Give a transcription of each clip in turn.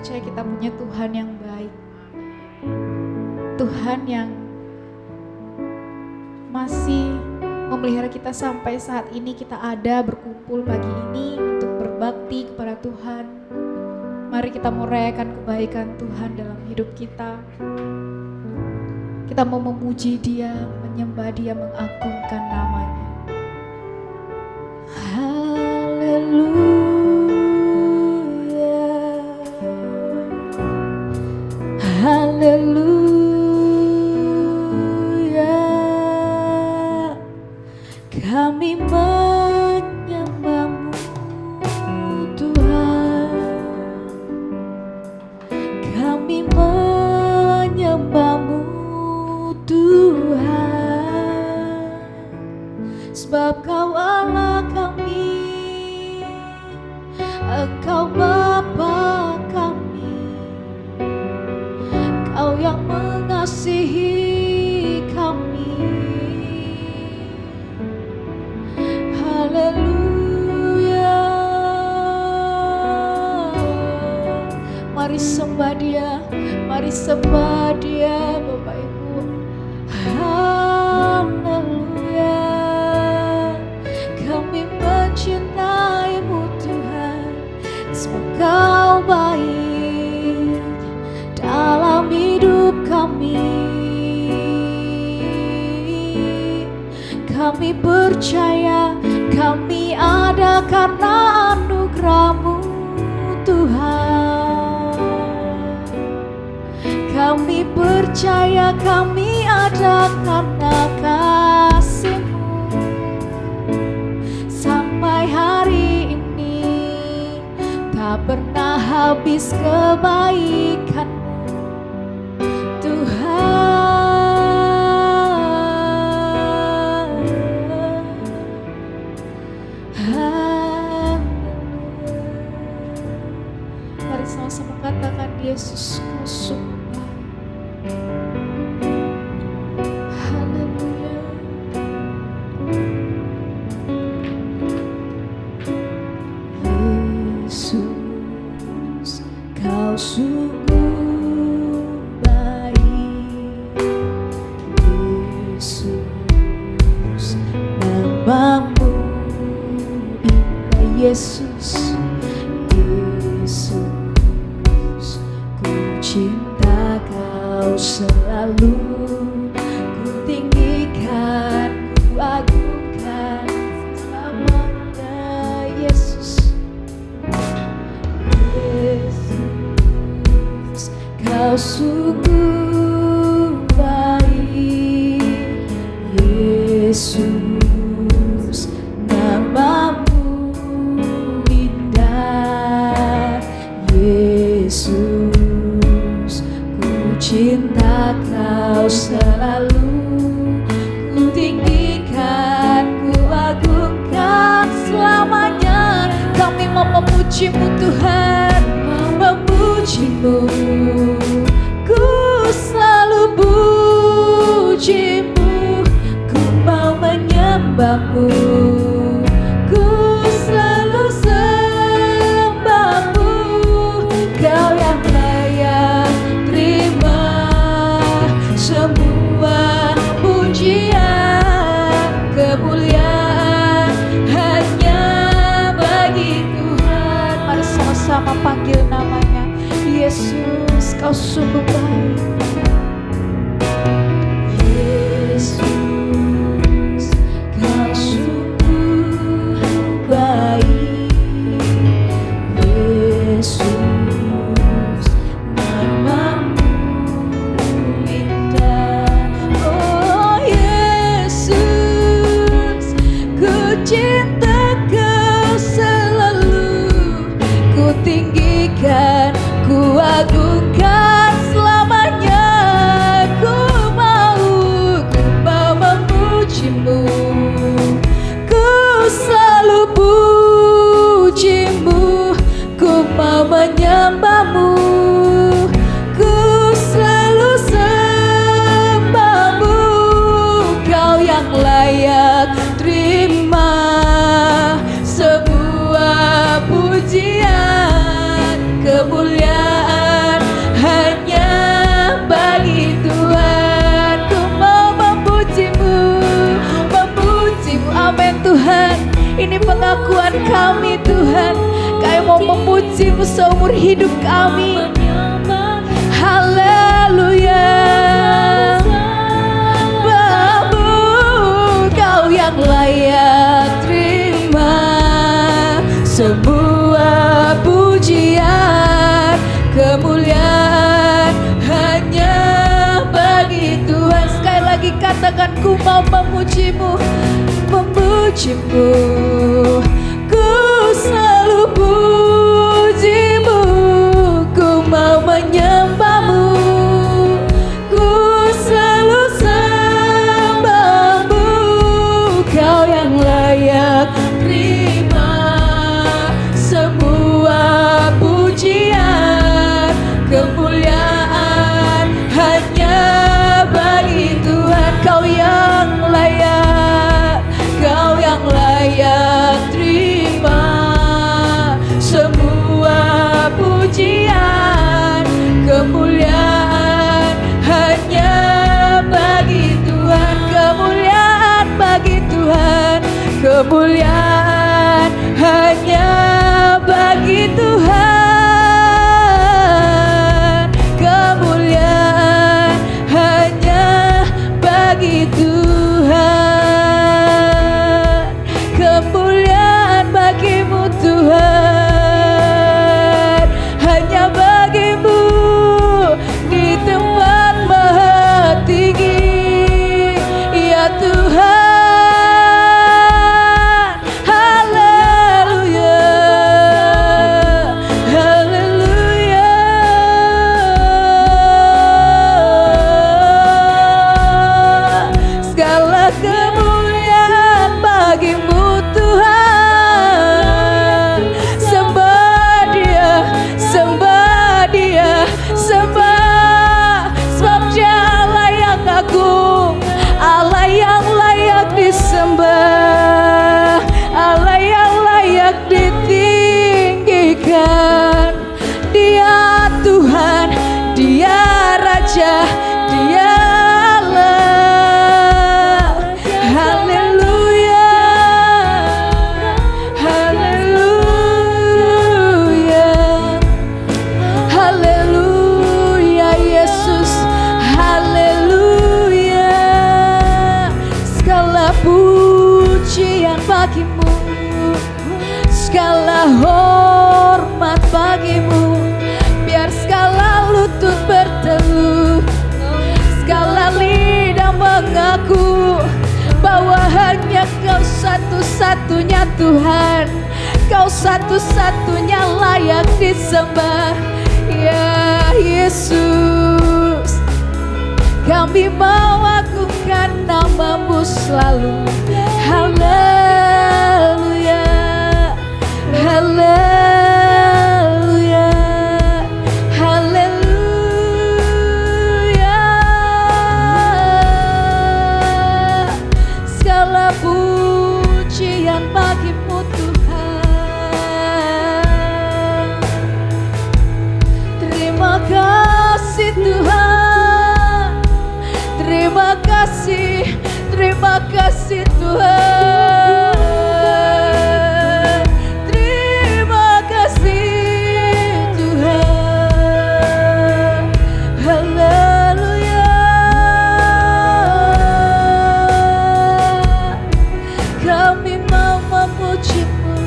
percaya kita punya Tuhan yang baik. Tuhan yang masih memelihara kita sampai saat ini kita ada berkumpul pagi ini untuk berbakti kepada Tuhan. Mari kita merayakan kebaikan Tuhan dalam hidup kita. Kita mau memuji Dia, menyembah Dia, mengagungkan namanya. Haleluya, haleluya. Kami menyembah-Mu Tuhan, kami menyembah-Mu Tuhan, sebab Kau Allah kami, Engkau Bapa kami, Kau yang mengasihi kami. Haleluya. Mari sembah Dia, mari sembah Dia Bapak Ibu. Haleluya. Kami mencintai-Mu Tuhan, sebab Kau baik dalam hidup kami. Kami percaya kami ada karena anugerah-Mu Tuhan. Kami percaya kami ada karena kasih-Mu. Sampai hari ini tak pernah habis kebaikan-Mu Tuhan. Mari sama-sama katakan, Yesus Kau sungguh baik. Haleluya. Yesus Kau sungguh baik. Yesus namamu indah. Yesus, Yesus, ku cinta Kau selalu. Ku tinggikan, ku agungkan namanya Yesus. Yesus, Kau sungguh baik. Yesus, namamu indah. Yesus, ku cinta Kau selalu. Ku tinggikan, ku agungkan selamanya. Kami mau memuji-Mu Tuhan, memuji-Mu. Ku selalu puji-Mu, ku mau menyembah-Mu. Ku selalu sembah-Mu. Kau yang layak terima semua pujian, kemuliaan hanya bagi Tuhan. Mari sama-sama panggil namanya. Yesus, Kau sungguh baik. Yesus, Kau sungguh baik. Yesus, namamu indah. Oh Yesus, ku cinta Kau selalu. Ku tinggikan, ku agungkan selamanya. kami Tuhan. Kami mau memuji-Mu seumur hidup kami. Haleluya. Bapa, Kau yang layak terima semua pujian, kemuliaan hanya bagi Tuhan. Sekali lagi katakan, ku mau memuji-Mu, memuji-Mu. Ku selalu puji-Mu, ku mau menyembah-Mu, ku selalu sembah-Mu. Kau yang layak terima semua pujian, kemuliaan hanya bagi Tuhan. Kau yang layak, Kau yang layak terima semua pujian, kemuliaan hanya bagi Tuhan. Kemuliaan bagi Tuhan, kemuliaan hanya bagi Tuhan, kemuliaan hanya bagi Tuhan, kemuliaan bagimu Tuhan, hanya bagimu di tempat maha tinggi, ya Tuhan. Allah yang layak ditinggikan. Dia Tuhan, Dia Raja, Dia Allah. Haleluya, haleluya, haleluya Yesus, haleluya. Segala pujian bagimu, segala hormat bagimu. Biar segala lutut berteluh, segala lidah mengaku bahwa hanya Kau satu-satunya Tuhan, Kau satu-satunya layak disembah. Ya Yesus, kami mau agungkan nama-Mu selalu. Haleluya, haleluya, haleluya. Segala pujian bagi-Mu Tuhan. Terima kasih Tuhan, terima kasih, terima kasih Tuhan. Terima kasih Tuhan. Haleluya. Kami mau memuji-Mu,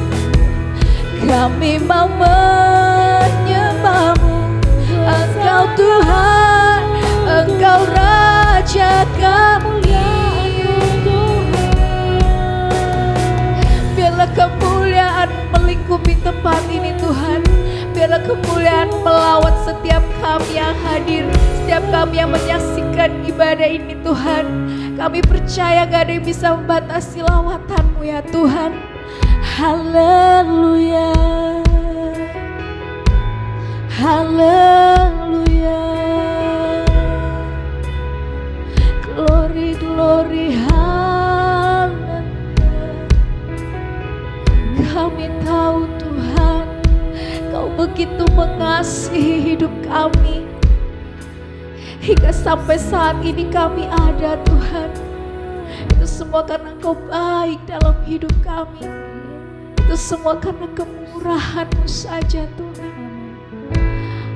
kami mau menyembah-Mu. Engkau Tuhan, Engkau Raja kami. Biarlah kemuliaan melingkupi tempat ini Tuhan. Biarlah kemuliaan melawat setiap kami yang hadir, setiap kami yang menyaksikan ibadah ini Tuhan. Kami percaya gak ada yang bisa membatasi lawatan-Mu ya Tuhan. Haleluya, haleluya. Glory, glory, haleluya. Kami tahu Tuhan, Kau begitu mengasihi hidup kami. Hingga sampai saat ini kami ada Tuhan. Itu semua karena Engkau baik dalam hidup kami. Itu semua karena kemurahan-Mu saja Tuhan.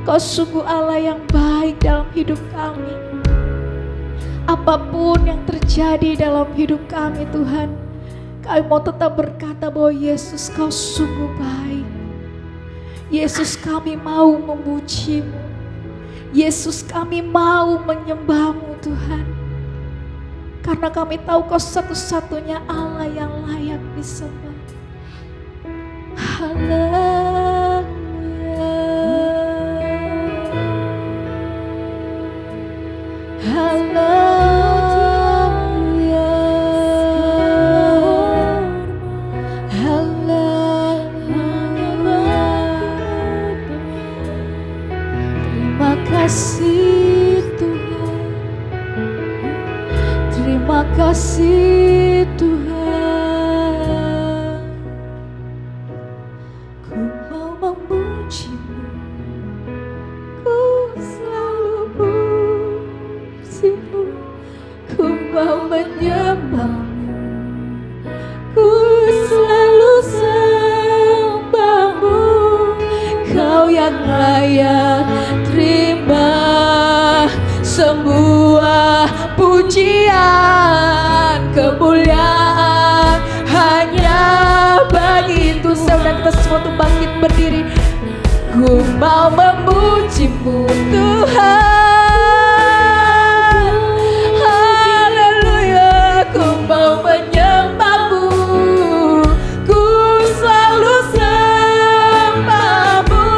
Kau sungguh Allah yang baik dalam hidup kami. Apapun yang terjadi dalam hidup kami Tuhan, kami mau tetap berkata bahwa Yesus Kau sungguh baik. Yesus kami mau memuji-Mu. Yesus kami mau menyembah-Mu Tuhan. Karena kami tahu Kau satu-satunya Allah yang layak disembah. Haleluya. Haleluya. Haleluya. Terima kasih Tuhan. Terima kasih Tuhan. Ku mau memuji-Mu. Ku selalu puji-Mu. Ku mau menyembah-Mu. Ku selalu sembah-Mu. Kau yang layak terima semua pujian, kemuliaan hanya bagi Tuhan. Dan kita semua tuh bangkit berdiri. Ku mau memuji-Mu Tuhan. Haleluya. Ku mau menyembah-Mu. Ku selalu sembah-Mu.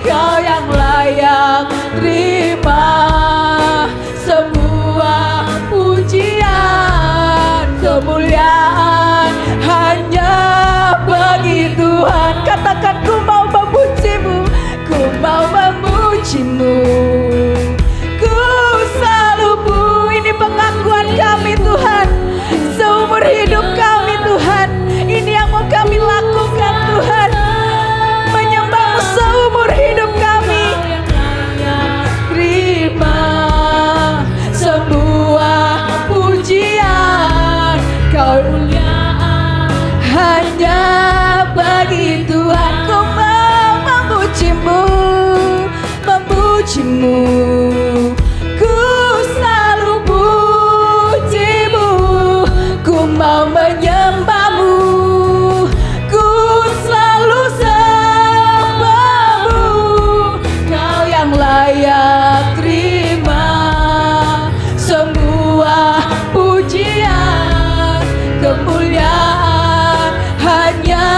Kau yang layak terima semua pujian, kemuliaan hanya bagi Tuhan. Katakan ku mau memuji-Mu. Ku mau memuji-Mu. Ku selalu ini pengakuan kami Tuhan. Seumur hidup kami Tuhan, ini yang mau kami lakukan Tuhan. Menyembah-Mu seumur hidup kami. Terima semua pujian, kemuliaan hanya bagi Tuhan. Ku mau memuji-Mu, memuji-Mu. Ku selalu puji-Mu. Ku mau menyembah-Mu. Ku selalu sembah-Mu. Kau yang layak terima semua pujian, kemuliaan hanya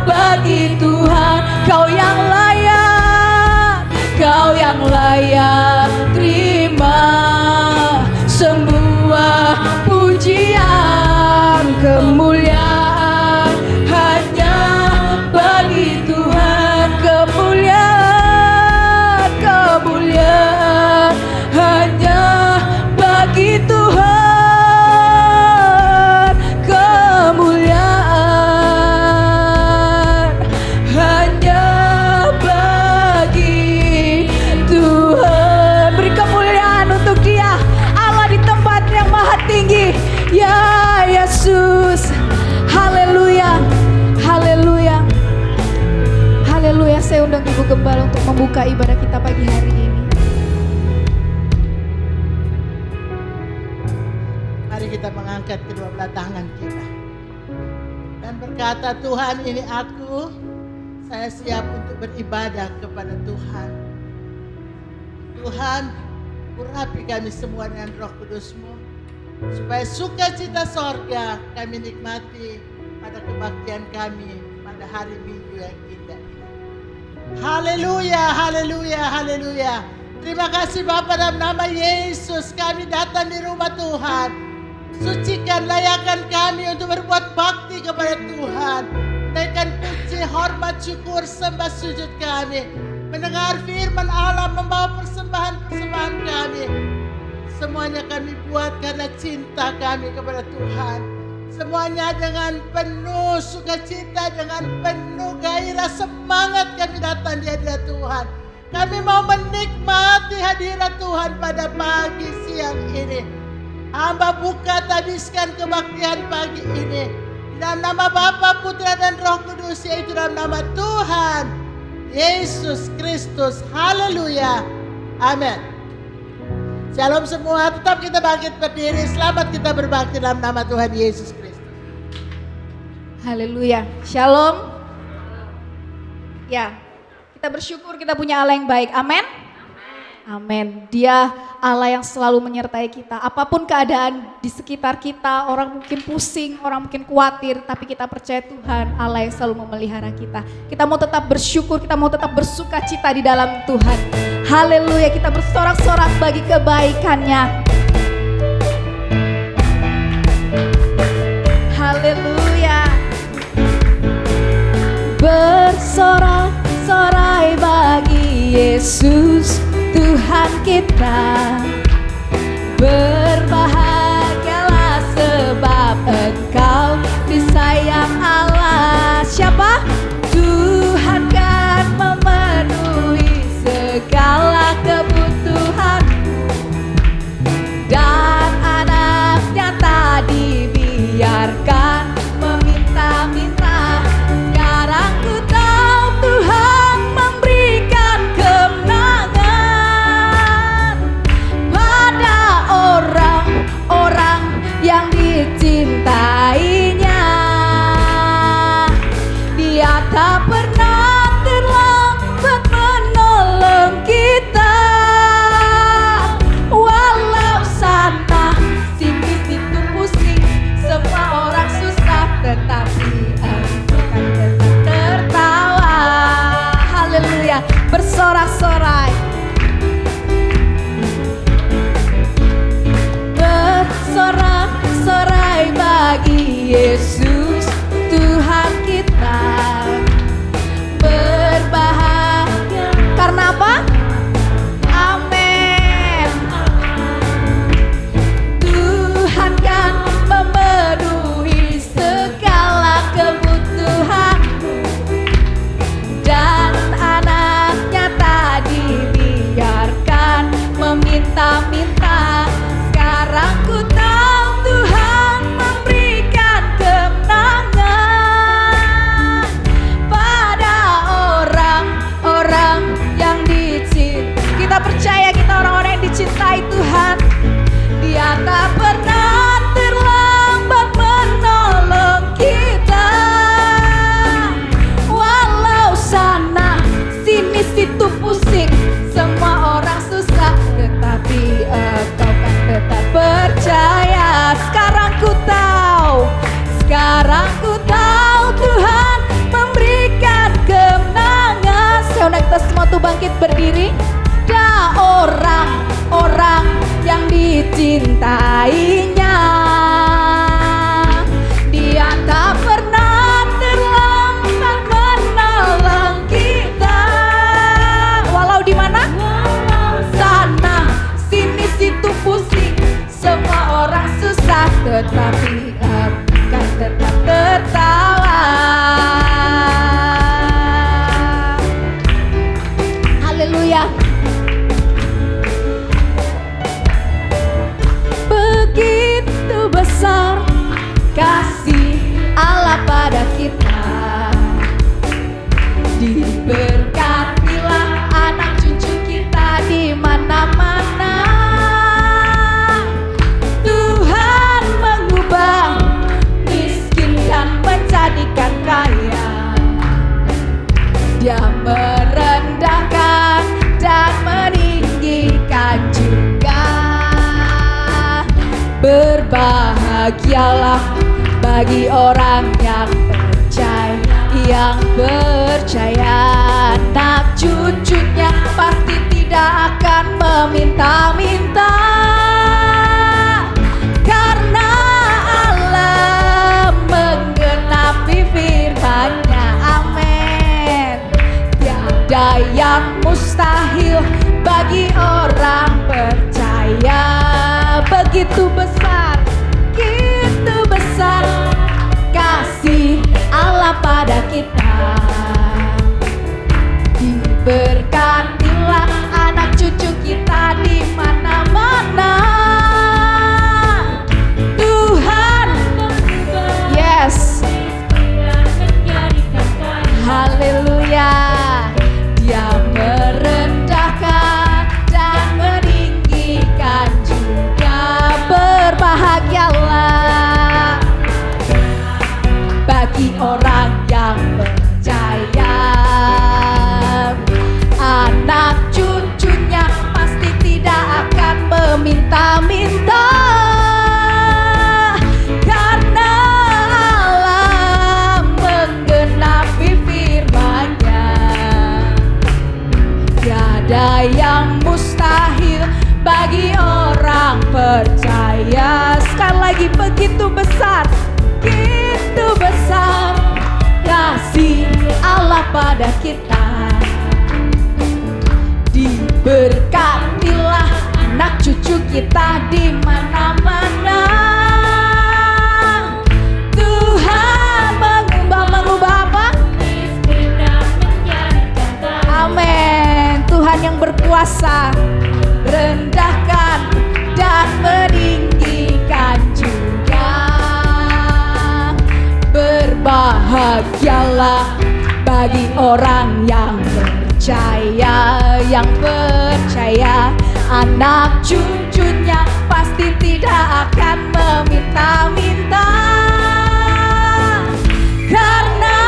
bagi Tuhan. Kau yang layak, Kau yang layak terima semua pujian, kemuliaan hanya bagi Tuhan. Kemuliaan, kemuliaan hanya bagi Tuhan. Kemuliaan hanya bagi Tuhan. Beri kemuliaan untuk Dia, Allah di tempat yang maha tinggi. Ya Yesus. Haleluya. Haleluya. Haleluya. Saya undang Ibu Gembala untuk membuka ibadah kita pagi hari ini. Mari kita mengangkat kedua belah tangan kita dan berkata, Tuhan, ini aku. Saya siap untuk beribadah kepada Tuhan. Tuhan, urapi kami semua dengan Roh Kudus-Mu, supaya sukacita sorga kami nikmati pada kebaktian kami pada hari Minggu yang indah ini. Haleluya, haleluya, haleluya. Terima kasih Bapa, dalam nama Yesus kami datang di rumah Tuhan. Sucikan, layakan kami untuk berbuat bakti kepada Tuhan. Naikkan puji, hormat, syukur, sembah, sujud kami. Mendengar firman Allah, membawa persembahan-persembahan kami. Semuanya kami buat karena cinta kami kepada Tuhan. Semuanya dengan penuh sukacita, dengan penuh gairah, semangat kami datang di hadirat Tuhan. Kami mau menikmati hadirat Tuhan pada pagi siang ini. Hamba buka tabiskan kebaktian pagi ini. dalam nama Bapa, Putra dan Roh Kudus, yaitu dalam nama Tuhan Yesus Kristus. Haleluya. Amin. Shalom semua, tetap kita bangkit berdiri. Selamat kita berbakti dalam nama Tuhan Yesus Kristus. Haleluya. Shalom. Ya, kita bersyukur kita punya Allah yang baik. Amin. Amin. Dia Allah yang selalu menyertai kita. Apapun keadaan di sekitar kita, orang mungkin pusing, orang mungkin khawatir, tapi kita percaya Tuhan Allah yang selalu memelihara kita. Kita mau tetap bersyukur, kita mau tetap bersuka cita di dalam Tuhan. Haleluya, kita bersorak-sorak bagi kebaikannya. Haleluya. Bersorak-sorai bagi Yesus Tuhan kita, berbahagialah sebab Engkau disayang Allah. Siapa? Tuhan kan memenuhi segala kebutuhan, dan anaknya tak dibiarkan meminta-minta. Sekarang ku tahu Tuhan memberikan kemenangan pada orang-orang yang dicintainya. Dia tak pernah terlambat menolong kita. Walau sana sini situ pusing, semua orang susah, tetapi Engkau kan tetap tertawa. Haleluya, bersorak-sorai. Bersorak-sorai bagi Yesus Tuhan kita, berbahagia. Karena apa? Amin. Tuhan kan memenuhi segala kebutuhan, dan anaknya tak dibiarkan meminta-minta. Sekarang ku tahu Tuhan memberikan kemenangan pada orang-orang yang dicintai. Kita percaya kita orang-orang yang dicintai Tuhan. Dia tak pernah terlambat menolong kita. Walau sana sini situ pusing, semua orang susah, tetapi Engkau kan tetap percaya. Sekarang ku tahu Tuhan memberikan kemenangan. Sekarang kita semua tuh bangkit berdiri. Ada orang-orang yang dicintainya. Dia tak pernah terlambat menolong kita. Walau di mana? Sana sini situ pusing, semua orang susah, tetapi akan tetap tertawa. Haleluya. Begitu besar kasih Allah pada kita, diberkatilah anak cucu kita di mana-mana. Tuhan mengubah miskin dan menjadikan kaya. Dia merendahkan dan meninggikan juga. Berbahagialah bagi orang yang percaya, anak cucunya pasti tidak akan meminta-minta. Karena Allah menggenapi firman-Nya. Amin. Tiada yang mustahil bagi orang percaya. Begitu besar kasih Allah pada kita. Diberkatilah anak cucu kita di mana-mana. Tuhan, yes, lagi. Begitu besar kasih Allah pada kita. Diberkatilah anak cucu kita di mana-mana. Tuhan mengubah apa? Amin. Tuhan yang berkuasa rendahkan dan meninggikan juga. Berbahagialah bagi orang yang percaya, anak cucunya pasti tidak akan meminta-minta. Karena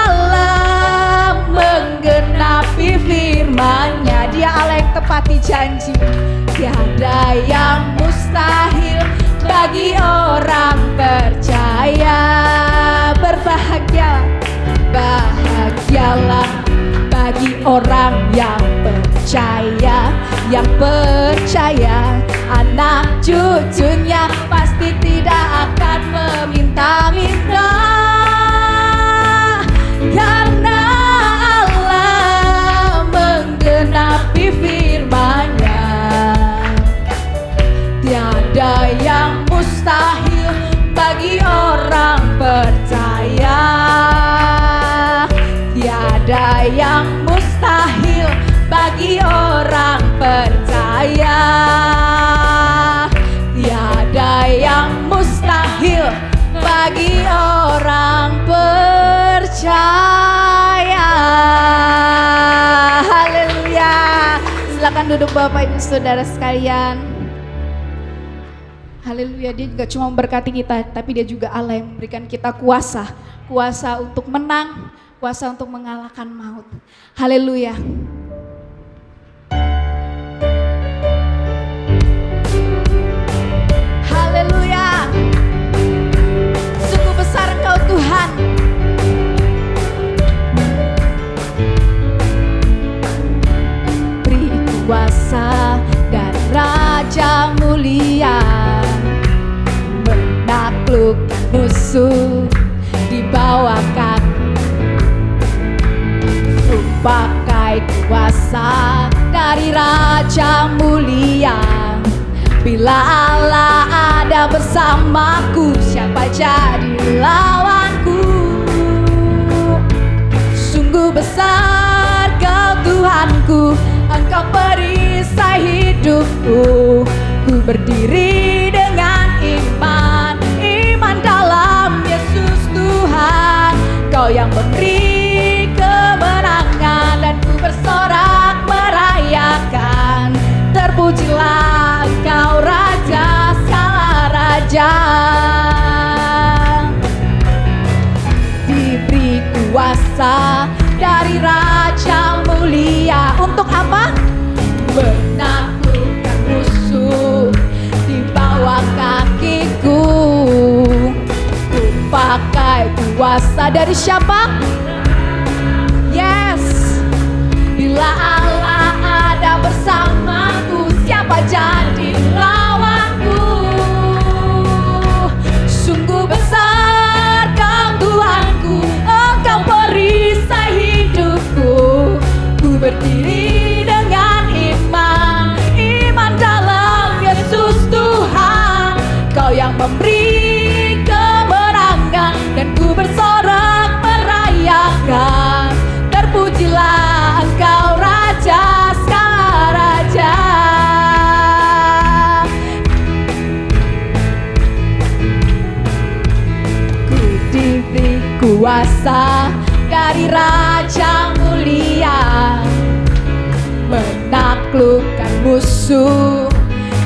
Allah menggenapi firman-Nya, Dia Allah yang tepati janji. Tiada yang mustahil bagi orang percaya. Bahagialah bagi orang yang percaya, anak cucunya pasti tidak akan meminta-minta. Karena Allah menggenapi firman-Nya, tiada yang mustahil bagi orang percaya. Tiada yang mustahil bagi orang percaya. Tiada yang mustahil bagi orang percaya. Haleluya. Silakan duduk Bapak Ibu Saudara sekalian. Haleluya. Dia juga cuma memberkati kita, tapi Dia juga Allah yang memberikan kita kuasa untuk menang, kuasa untuk mengalahkan maut. Haleluya. Haleluya. Sungguh besar Engkau Tuhan. Beri kuasa dan Raja mulia, menaklukkan musuh di bawah kaki. Pakai kuasa dari Raja mulia. Bila Allah ada bersamaku, siapa jadi lawanku? Sungguh besar Kau Tuhanku, Engkau perisai hidupku. Ku berdiri dengan iman dalam Yesus Tuhan. Kau yang memberi kemenangan, dan ku bersorak merayakan. Terpujilah Engkau Raja segala raja. Diberi kuasa dari Raja mulia. Untuk apa? Menaklukkan musuh di bawah kakiku. Ku pakai kuasa dari siapa? Yes. Bila Allah ada bersamaku, siapa jadi lawanku? Sungguh besar Kau Tuhanku, Engkau perisai hidupku. Ku berdiri dengan iman dalam Yesus Tuhan. Kau yang memberi kemenangan, dan ku bersorak merayakan. Terpujilah Engkau Raja segala raja. Ku diberi kuasa dari Raja mulia, menaklukkan musuh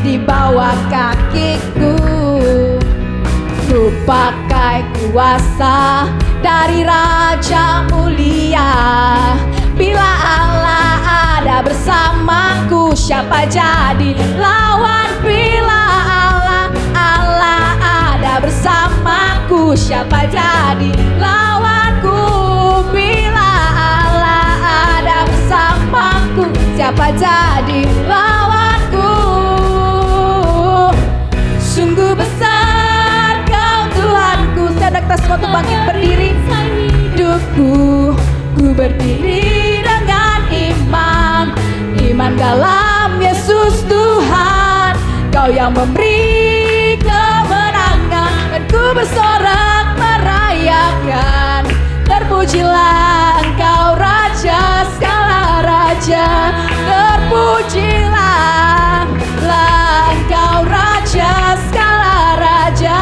di bawah kakiku. Ku pakai kuasa dari Raja mulia. Bila Allah ada bersamaku, siapa jadi lawan? Bila Allah ada bersamaku, siapa jadi lawanku? Bila Allah ada bersamaku, siapa jadi lawanku? Sungguh besar Ku berdiri dengan iman dalam Yesus Tuhan. Kau yang memberi kemenangan, dan ku bersorak merayakan. Terpujilah Engkau Raja segala raja, terpujilah Engkau Raja segala raja,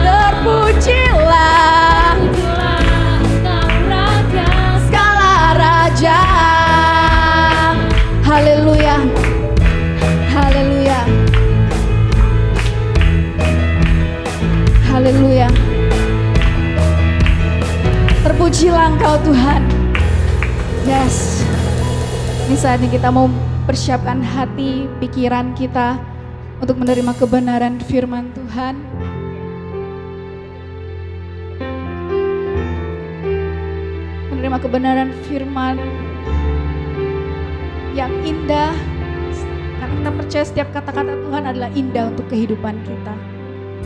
terpujilah Engkau Raja segala raja. Haleluya, haleluya, haleluya. Terpujilah Engkau Tuhan. Yes. Ini saatnya kita mau persiapkan hati, pikiran kita untuk menerima kebenaran firman Tuhan. Menerima kebenaran firman yang indah. Karena kita percaya setiap kata-kata Tuhan adalah indah untuk kehidupan kita.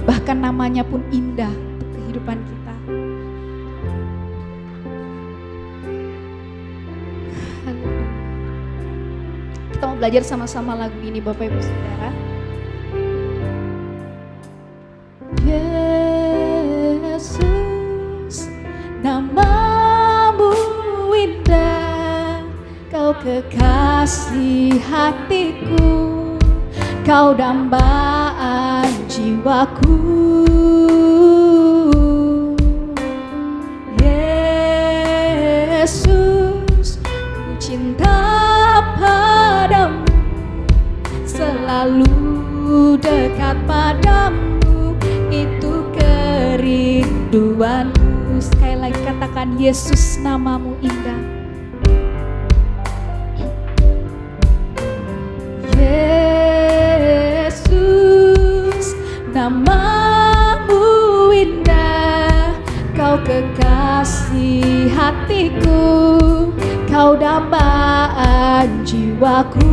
Bahkan namanya pun indah untuk kehidupan kita. Kita mau belajar sama-sama lagu ini Bapak Ibu Saudara. Yesus, namamu indah, Kau kekasih hatiku, Kau dambaan jiwaku. Yesus, ku cinta padamu, selalu dekat padamu, itu kerinduanku. Sekali lagi katakan, Yesus namamu indah. Yesus, namamu indah, Kau kekasih hatiku, Kau dambaan jiwaku.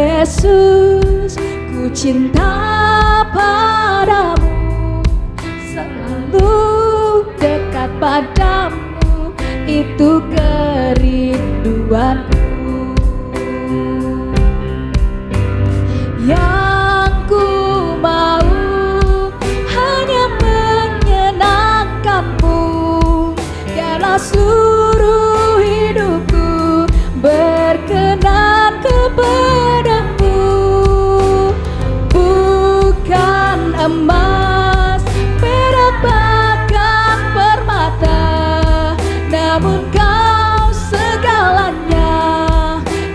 Yesus, ku cinta padamu, selalu dekat padamu, itu kerinduanku. Yang ku mau hanya menyenangkanmu, biarlah seluruh hidupku berkenan kepadamu. Bukan emas, perak, bahkan permata, namun Kau segalanya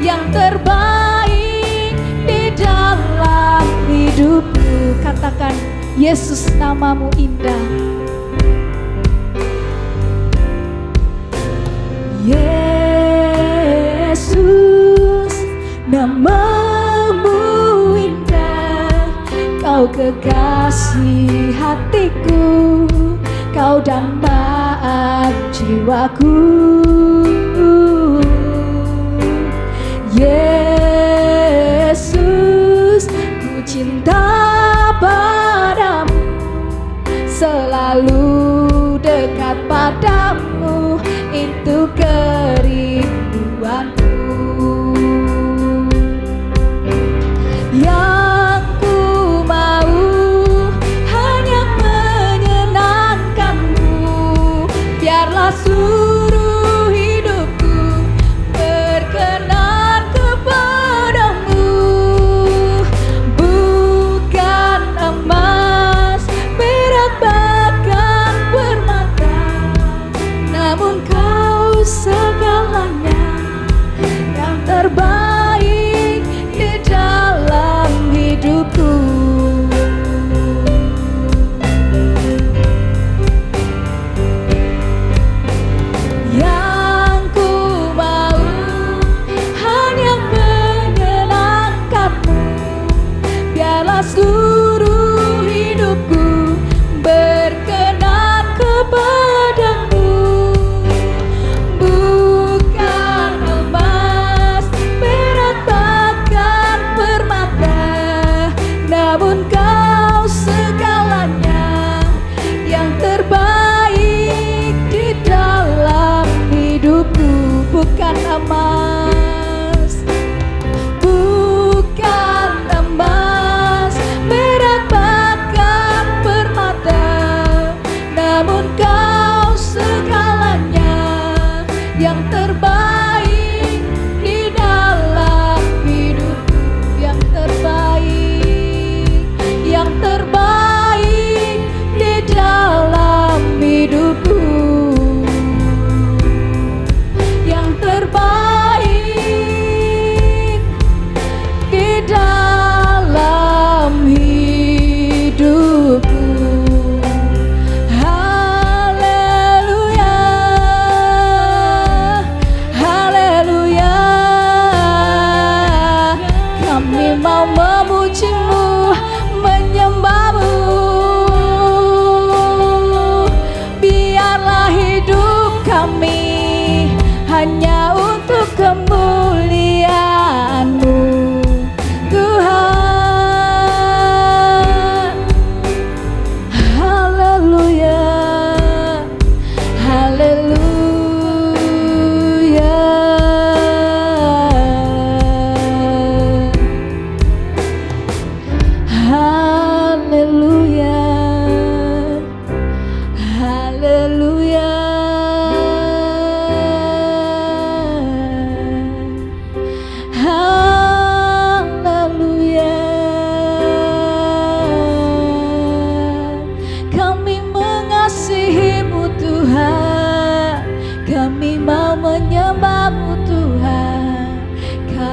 yang terbaik di dalam hidupku. Katakan, Yesus namamu indah. Yesus, namamu indah, Kau kekasih hatiku, Kau dambaan jiwaku. Yesus, ku cinta padamu, selalu dekat padamu, itu kerinduanku. Yang ku mau hanya menyenangkanmu, biarlah seluruh hidupku berkenan kepadamu. Bukan emas, perak, bahkan permata,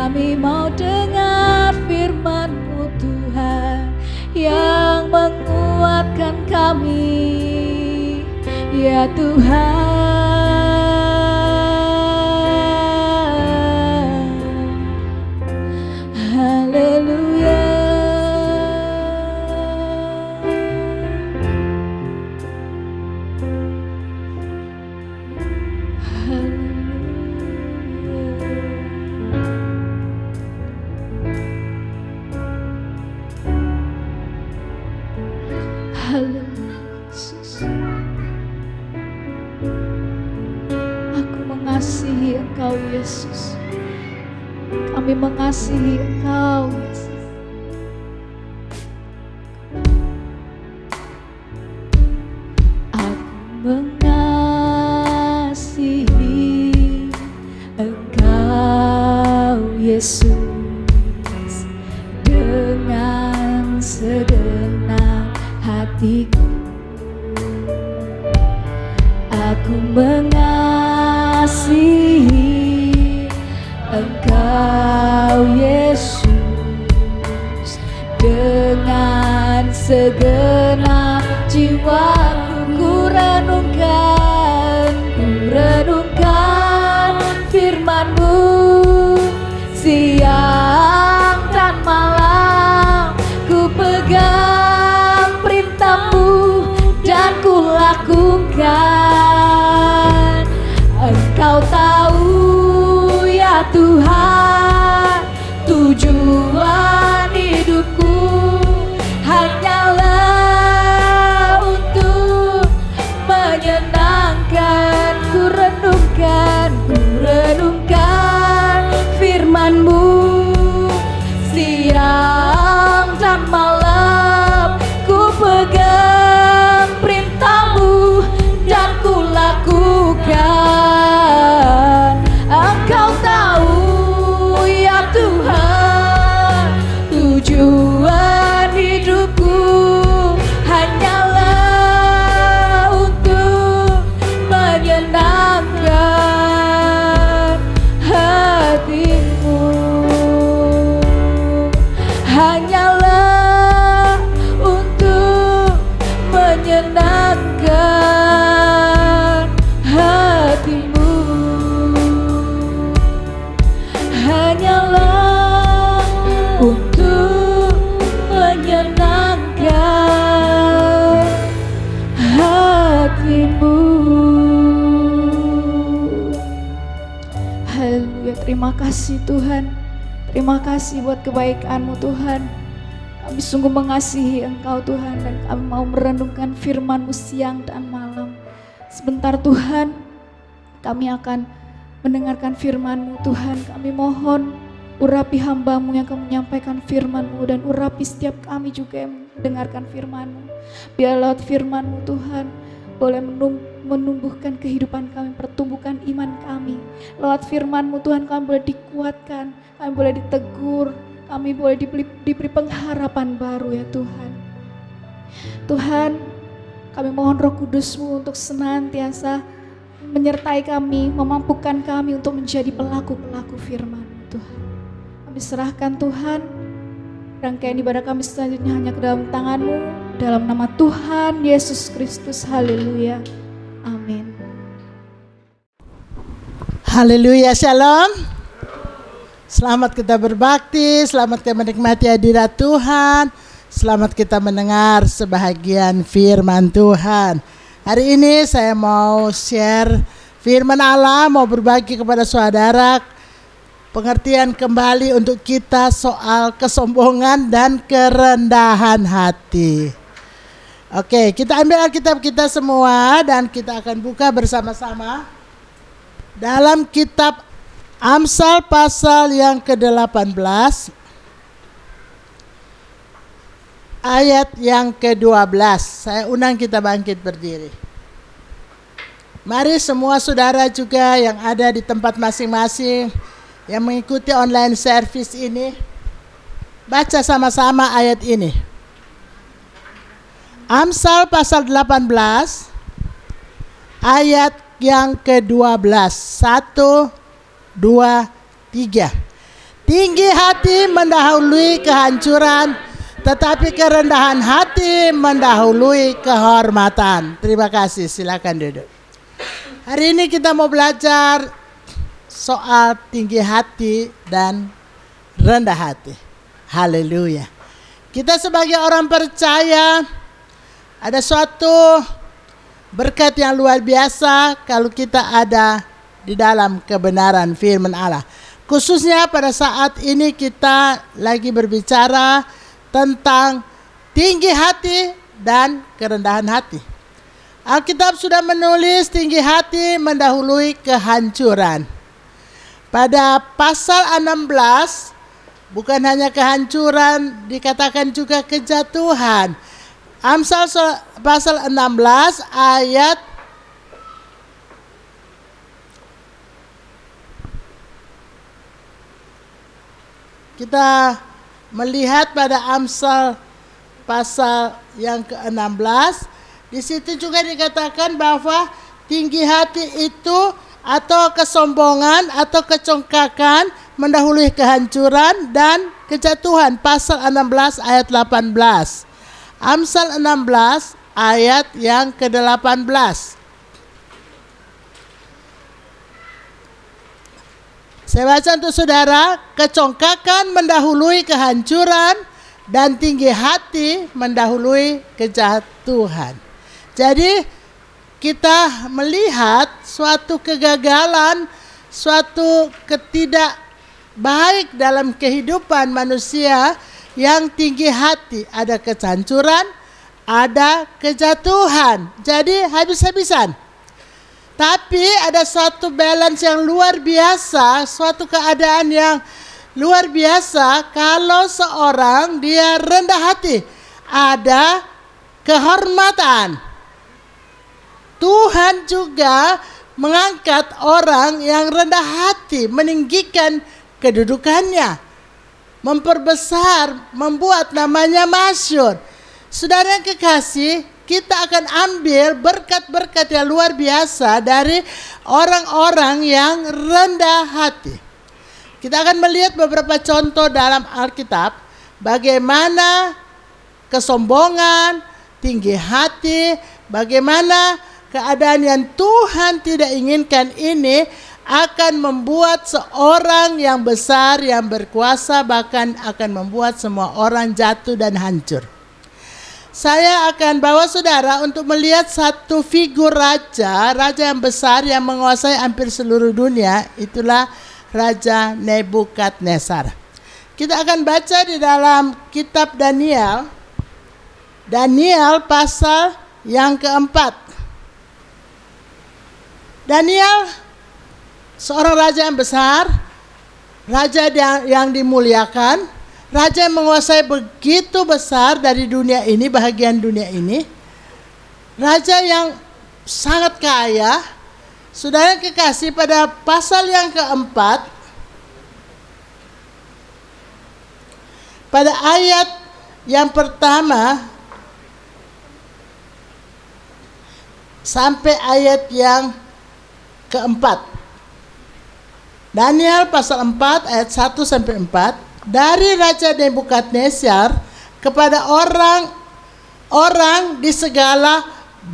Kami mau dengar firman-Mu Tuhan yang menguatkan kami, ya Tuhan. Haleluya. Haleluya, Yesus. Aku mengasihi Engkau, Yesus. Kami mengasihi Engkau, Yesus. Aku mengasihi Engkau, Yesus, dengan segenap hatiku. Aku mengasihi Engkau, Yesus, dengan segenap jiwaku. Ku renungkan firman-Mu siang dan malam. Ku pegang perintah-Mu dan ku lakukan. Engkau tahu ya Tuhan, tujuan hidupku hanyalah untuk menyenangkan. Ku renungkan firman-Mu siang dan malam. Ku pegang perintah-Mu dan ku lakukan. Engkau tahu ya Tuhan, tujuan hidupku hanyalah untuk menyenangkan hati-Mu. Hanyalah untuk menyenangkan hati-Mu. Hanyalah untuk menyenangkan hati-Mu. Haleluya, terima kasih Tuhan. Terima kasih buat kebaikan-Mu Tuhan. Kami sungguh mengasihi Engkau Tuhan, dan kami mau merenungkan firman-Mu siang dan malam. Sebentar Tuhan, kami akan mendengarkan firman-Mu Tuhan. Kami mohon urapi hamba-Mu yang akan menyampaikan firman-Mu, dan urapi setiap kami juga yang mendengarkan firman-Mu. Biar lewat firman-Mu Tuhan boleh menumbuhkan kehidupan kami, pertumbuhkan iman kami. Lewat firman-Mu Tuhan kami boleh dikuatkan, kami boleh ditegur, kami boleh diberi pengharapan baru ya Tuhan. Tuhan, kami mohon Roh Kudus-Mu untuk senantiasa menyertai kami, memampukan kami untuk menjadi pelaku-pelaku firman-Mu Tuhan. Kami serahkan Tuhan rangkaian ibadah kami selanjutnya hanya ke dalam tangan-Mu, dalam nama Tuhan Yesus Kristus. Haleluya, amin. Haleluya, shalom. Selamat kita berbakti, selamat kita menikmati hadirat Tuhan, selamat kita mendengar sebahagian firman Tuhan. Hari ini saya mau share firman Allah, mau berbagi kepada saudara pengertian kembali untuk kita soal kesombongan dan kerendahan hati. Oke, kita ambil Alkitab kita semua dan kita akan buka bersama-sama dalam kitab Amsal pasal yang ke-18 ayat yang ke-12. Saya undang kita bangkit berdiri. Mari semua saudara juga yang ada di tempat masing-masing yang mengikuti online service ini, baca sama-sama ayat ini. Amsal pasal 18 ayat yang ke-12. 1, 2, 3. Tinggi hati mendahului kehancuran, tetapi kerendahan hati mendahului kehormatan. Terima kasih, silakan duduk. Hari ini kita mau belajar soal tinggi hati dan rendah hati. Haleluya. Kita sebagai orang percaya, ada suatu berkat yang luar biasa kalau kita ada di dalam kebenaran firman Allah. Khususnya pada saat ini kita lagi berbicara tentang tinggi hati dan kerendahan hati. Alkitab sudah menulis tinggi hati mendahului kehancuran. Pada pasal 16, bukan hanya kehancuran, dikatakan juga kejatuhan. Amsal pasal 16 ayat kita melihat pada Amsal pasal yang ke-16, di situ juga dikatakan bahwa tinggi hati itu atau kesombongan atau kecongkakan mendahului kehancuran dan kejatuhan. Pasal 16 ayat 18. Amsal 16 ayat yang ke-18. Saya baca untuk saudara, kecongkakan mendahului kehancuran dan tinggi hati mendahului kejatuhan. Jadi kita melihat suatu kegagalan, suatu ketidak baik dalam kehidupan manusia yang tinggi hati. Ada kehancuran, ada kejatuhan. Jadi habis-habisan. Tapi ada suatu balance yang luar biasa, suatu keadaan yang luar biasa kalau seorang dia rendah hati. Ada kehormatan. Tuhan juga mengangkat orang yang rendah hati, meninggikan kedudukannya, memperbesar, membuat namanya masyhur. Saudara yang kekasih, kita akan ambil berkat-berkat yang luar biasa dari orang-orang yang rendah hati. Kita akan melihat beberapa contoh dalam Alkitab, bagaimana kesombongan, tinggi hati, bagaimana keadaan yang Tuhan tidak inginkan ini akan membuat seorang yang besar, yang berkuasa, bahkan akan membuat semua orang jatuh dan hancur. Saya akan bawa saudara untuk melihat satu figur raja yang besar yang menguasai hampir seluruh dunia. Itulah Raja Nebukadnezar. Kita akan baca di dalam kitab Daniel. Daniel pasal yang keempat. Daniel seorang raja yang besar, raja yang dimuliakan, raja yang menguasai begitu besar dari dunia ini, bahagian dunia ini, raja yang sangat kaya. Saudara yang kekasih, pada pasal yang keempat, pada ayat yang pertama sampai ayat yang keempat. Daniel pasal 4 ayat 1 sampai 4. Dari Raja Nebukadnezar kepada orang-orang di segala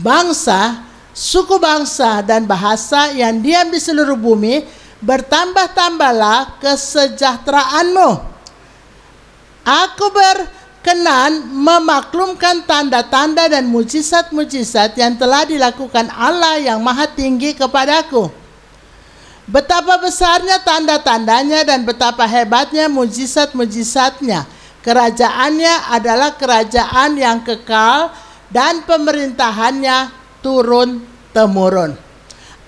bangsa, suku bangsa dan bahasa yang diam di seluruh bumi, bertambah-tambahlah kesejahteraanmu. Aku berkenan memaklumkan tanda-tanda dan mujizat-mujizat yang telah dilakukan Allah yang Maha Tinggi kepadaku. Betapa besarnya tanda-tandanya dan betapa hebatnya mujizat-mujizatnya. Kerajaannya adalah kerajaan yang kekal dan pemerintahannya turun-temurun.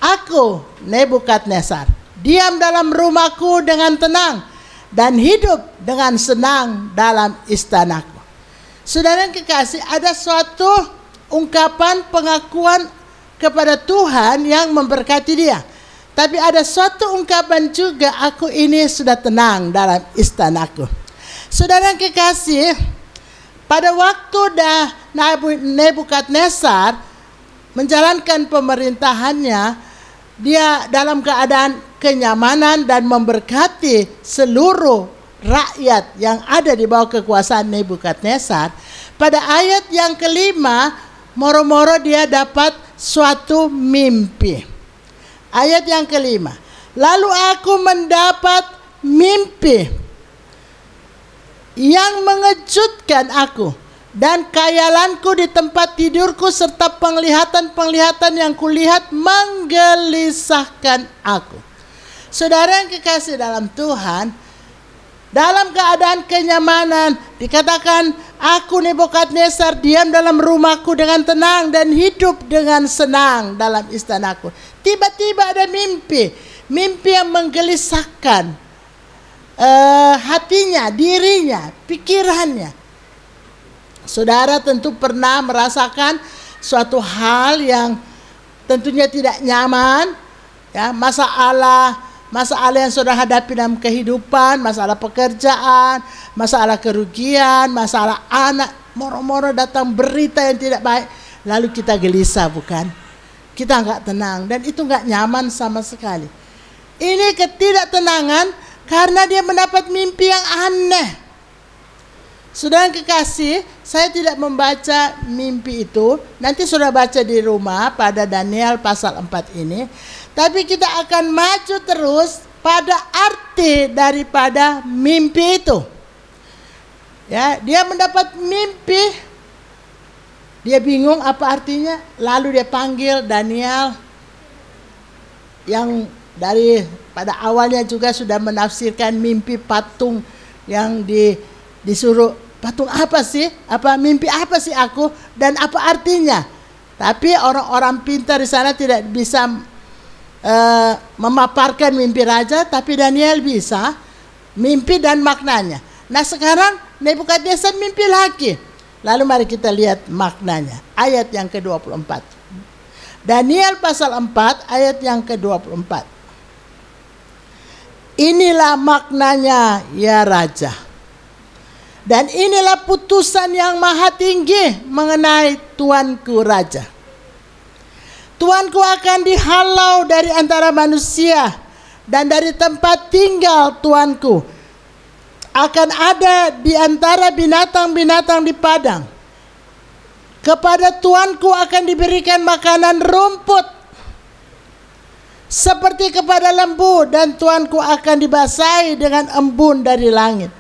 Aku, Nebukadnezar, diam dalam rumahku dengan tenang dan hidup dengan senang dalam istanaku. Saudara yang kekasih, ada suatu ungkapan pengakuan kepada Tuhan yang memberkati dia. Tapi ada suatu ungkapan juga, aku ini sudah tenang dalam istanaku. Saudara yang kekasih, pada waktu Nebukadnezar menjalankan pemerintahannya, dia dalam keadaan kenyamanan dan memberkati seluruh rakyat yang ada di bawah kekuasaan Nebukadnezar. Pada ayat yang kelima, moro-moro dia dapat suatu mimpi. Ayat yang kelima, lalu aku mendapat mimpi yang mengejutkan aku, dan khayalanku di tempat tidurku serta penglihatan-penglihatan yang kulihat menggelisahkan aku. Saudara yang kekasih dalam Tuhan, dalam keadaan kenyamanan dikatakan, aku Nebukadnezar diam dalam rumahku dengan tenang dan hidup dengan senang dalam istanaku. Tiba-tiba ada mimpi yang menggelisahkan hatinya, dirinya, pikirannya. Saudara tentu pernah merasakan suatu hal yang tentunya tidak nyaman, ya, masalah yang saudara hadapi dalam kehidupan, masalah pekerjaan, masalah kerugian, masalah anak, moro-moro datang berita yang tidak baik, lalu kita gelisah, bukan? Kita nggak tenang dan itu nggak nyaman sama sekali. Ini ketidaktenangan karena dia mendapat mimpi yang aneh. Saudara yang kekasih, saya tidak membaca mimpi itu. Nanti sudah baca di rumah pada Daniel pasal 4 ini. Tapi kita akan maju terus pada arti daripada mimpi itu. Ya, dia mendapat mimpi. Dia bingung apa artinya. Lalu dia panggil Daniel yang dari pada awalnya juga sudah menafsirkan mimpi patung yang disuruh, patung apa sih? Apa mimpi apa sih aku dan apa artinya? Tapi orang-orang pintar di sana tidak bisa memaparkan mimpi raja, tapi Daniel bisa mimpi dan maknanya. Nah, sekarang Nebukadnezar mimpi lagi. Lalu mari kita lihat maknanya. Ayat yang ke-24. Daniel pasal 4 ayat yang ke-24. Inilah maknanya ya raja. Dan inilah putusan yang maha tinggi mengenai tuanku raja. Tuanku akan dihalau dari antara manusia, dan dari tempat tinggal tuanku akan ada di antara binatang-binatang di padang. Kepada tuanku akan diberikan makanan rumput seperti kepada lembu, dan tuanku akan dibasahi dengan embun dari langit.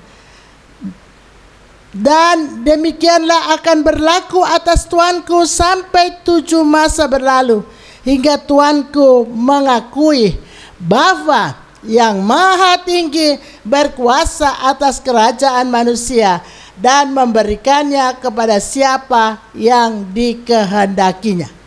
Dan demikianlah akan berlaku atas tuanku sampai 7 masa berlalu, hingga tuanku mengakui bahwa yang maha tinggi berkuasa atas kerajaan manusia dan memberikannya kepada siapa yang dikehendakinya.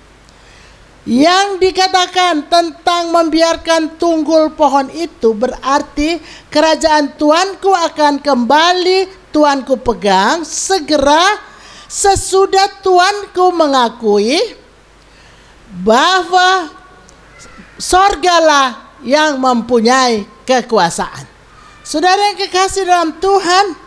Yang dikatakan tentang membiarkan tunggul pohon itu berarti kerajaan tuanku akan kembali tuanku pegang segera sesudah tuanku mengakui bahwa sorgalah yang mempunyai kekuasaan. Saudara yang kekasih dalam Tuhan,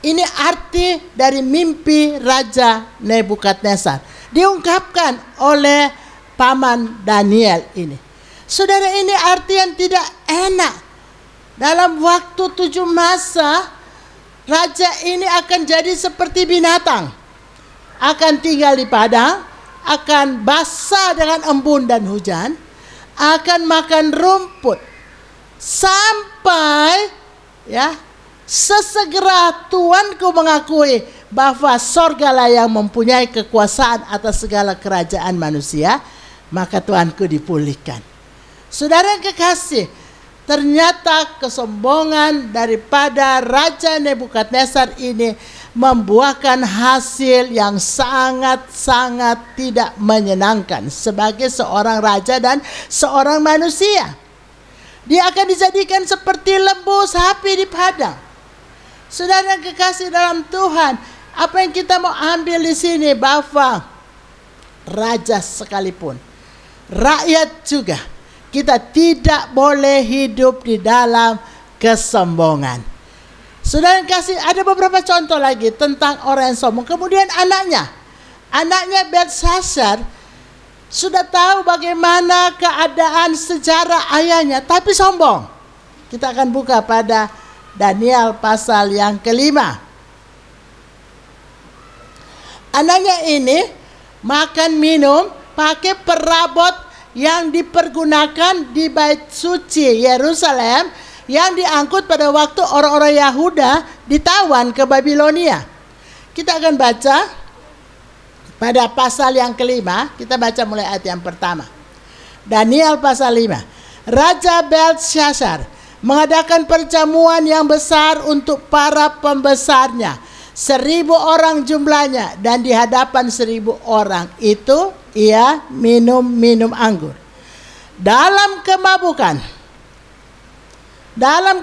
ini arti dari mimpi Raja Nebukadnezar diungkapkan oleh paman Daniel ini. Saudara, ini arti yang tidak enak. Dalam waktu 7 masa, raja ini akan jadi seperti binatang. Akan tinggal di padang, akan basah dengan embun dan hujan, akan makan rumput. Sampai sesegera tuanku mengakui bahwa sorgalah yang mempunyai kekuasaan atas segala kerajaan manusia, maka tuanku dipulihkan. Saudara yang kekasih, ternyata kesombongan daripada Raja Nebukadnezar ini membuahkan hasil yang sangat-sangat tidak menyenangkan sebagai seorang raja dan seorang manusia. Dia akan dijadikan seperti lembu sapi di padang. Saudara yang kekasih dalam Tuhan, apa yang kita mau ambil di sini, bahwa raja sekalipun, rakyat juga, kita tidak boleh hidup di dalam kesombongan. Saudara yang kasih, ada beberapa contoh lagi tentang orang yang sombong. Kemudian anaknya Belshazzar sudah tahu bagaimana keadaan sejarah ayahnya, tapi sombong. Kita akan buka pada Daniel pasal yang kelima. Anaknya ini makan minum pakai perabot yang dipergunakan di bait suci Yerusalem yang diangkut pada waktu orang-orang Yahuda ditawan ke Babilonia. Kita akan baca pada pasal yang kelima, kita baca mulai ayat yang pertama. Daniel pasal 5. Raja Belteshazzar mengadakan perjamuan yang besar untuk para pembesarnya. 1.000 orang jumlahnya, dan di hadapan 1.000 orang itu ia minum anggur. Dalam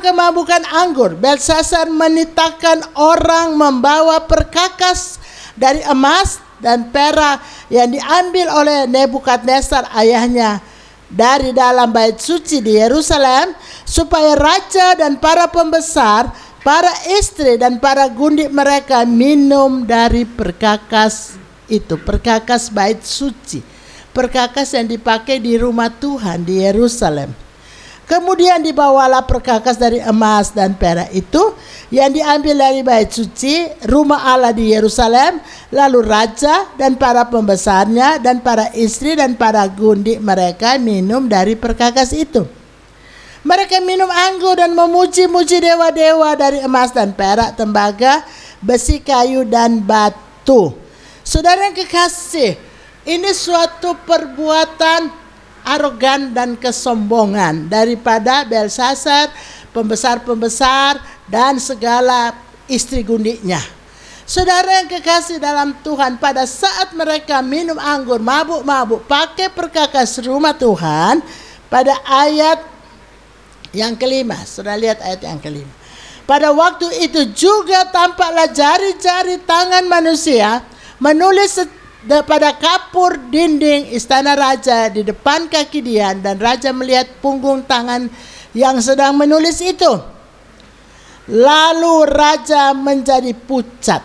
kemabukan anggur, Belteshazzar menitahkan orang membawa perkakas dari emas dan perak yang diambil oleh Nebukadnezar ayahnya dari dalam bait suci di Yerusalem, supaya raja dan para pembesar, para istri dan para gundik mereka minum dari perkakas itu, perkakas bait suci, perkakas yang dipakai di rumah Tuhan di Yerusalem. Kemudian dibawalah perkakas dari emas dan perak itu yang diambil dari bait suci rumah Allah di Yerusalem. Lalu raja dan para pembesarnya dan para istri dan para gundik mereka minum dari perkakas itu. Mereka minum anggur dan memuji-muji dewa-dewa dari emas dan perak, tembaga, besi, kayu, dan batu. Saudara yang kekasih, ini suatu perbuatan arogan dan kesombongan daripada Belteshazzar, pembesar-pembesar, dan segala istri gundiknya. Saudara yang kekasih dalam Tuhan, pada saat mereka minum anggur, mabuk-mabuk, pakai perkakas rumah Tuhan, pada ayat yang kelima, sudah lihat ayat yang kelima. Pada waktu itu juga tampaklah jari-jari tangan manusia menulis pada kapur dinding istana raja di depan kaki dia, dan raja melihat punggung tangan yang sedang menulis itu. Lalu raja menjadi pucat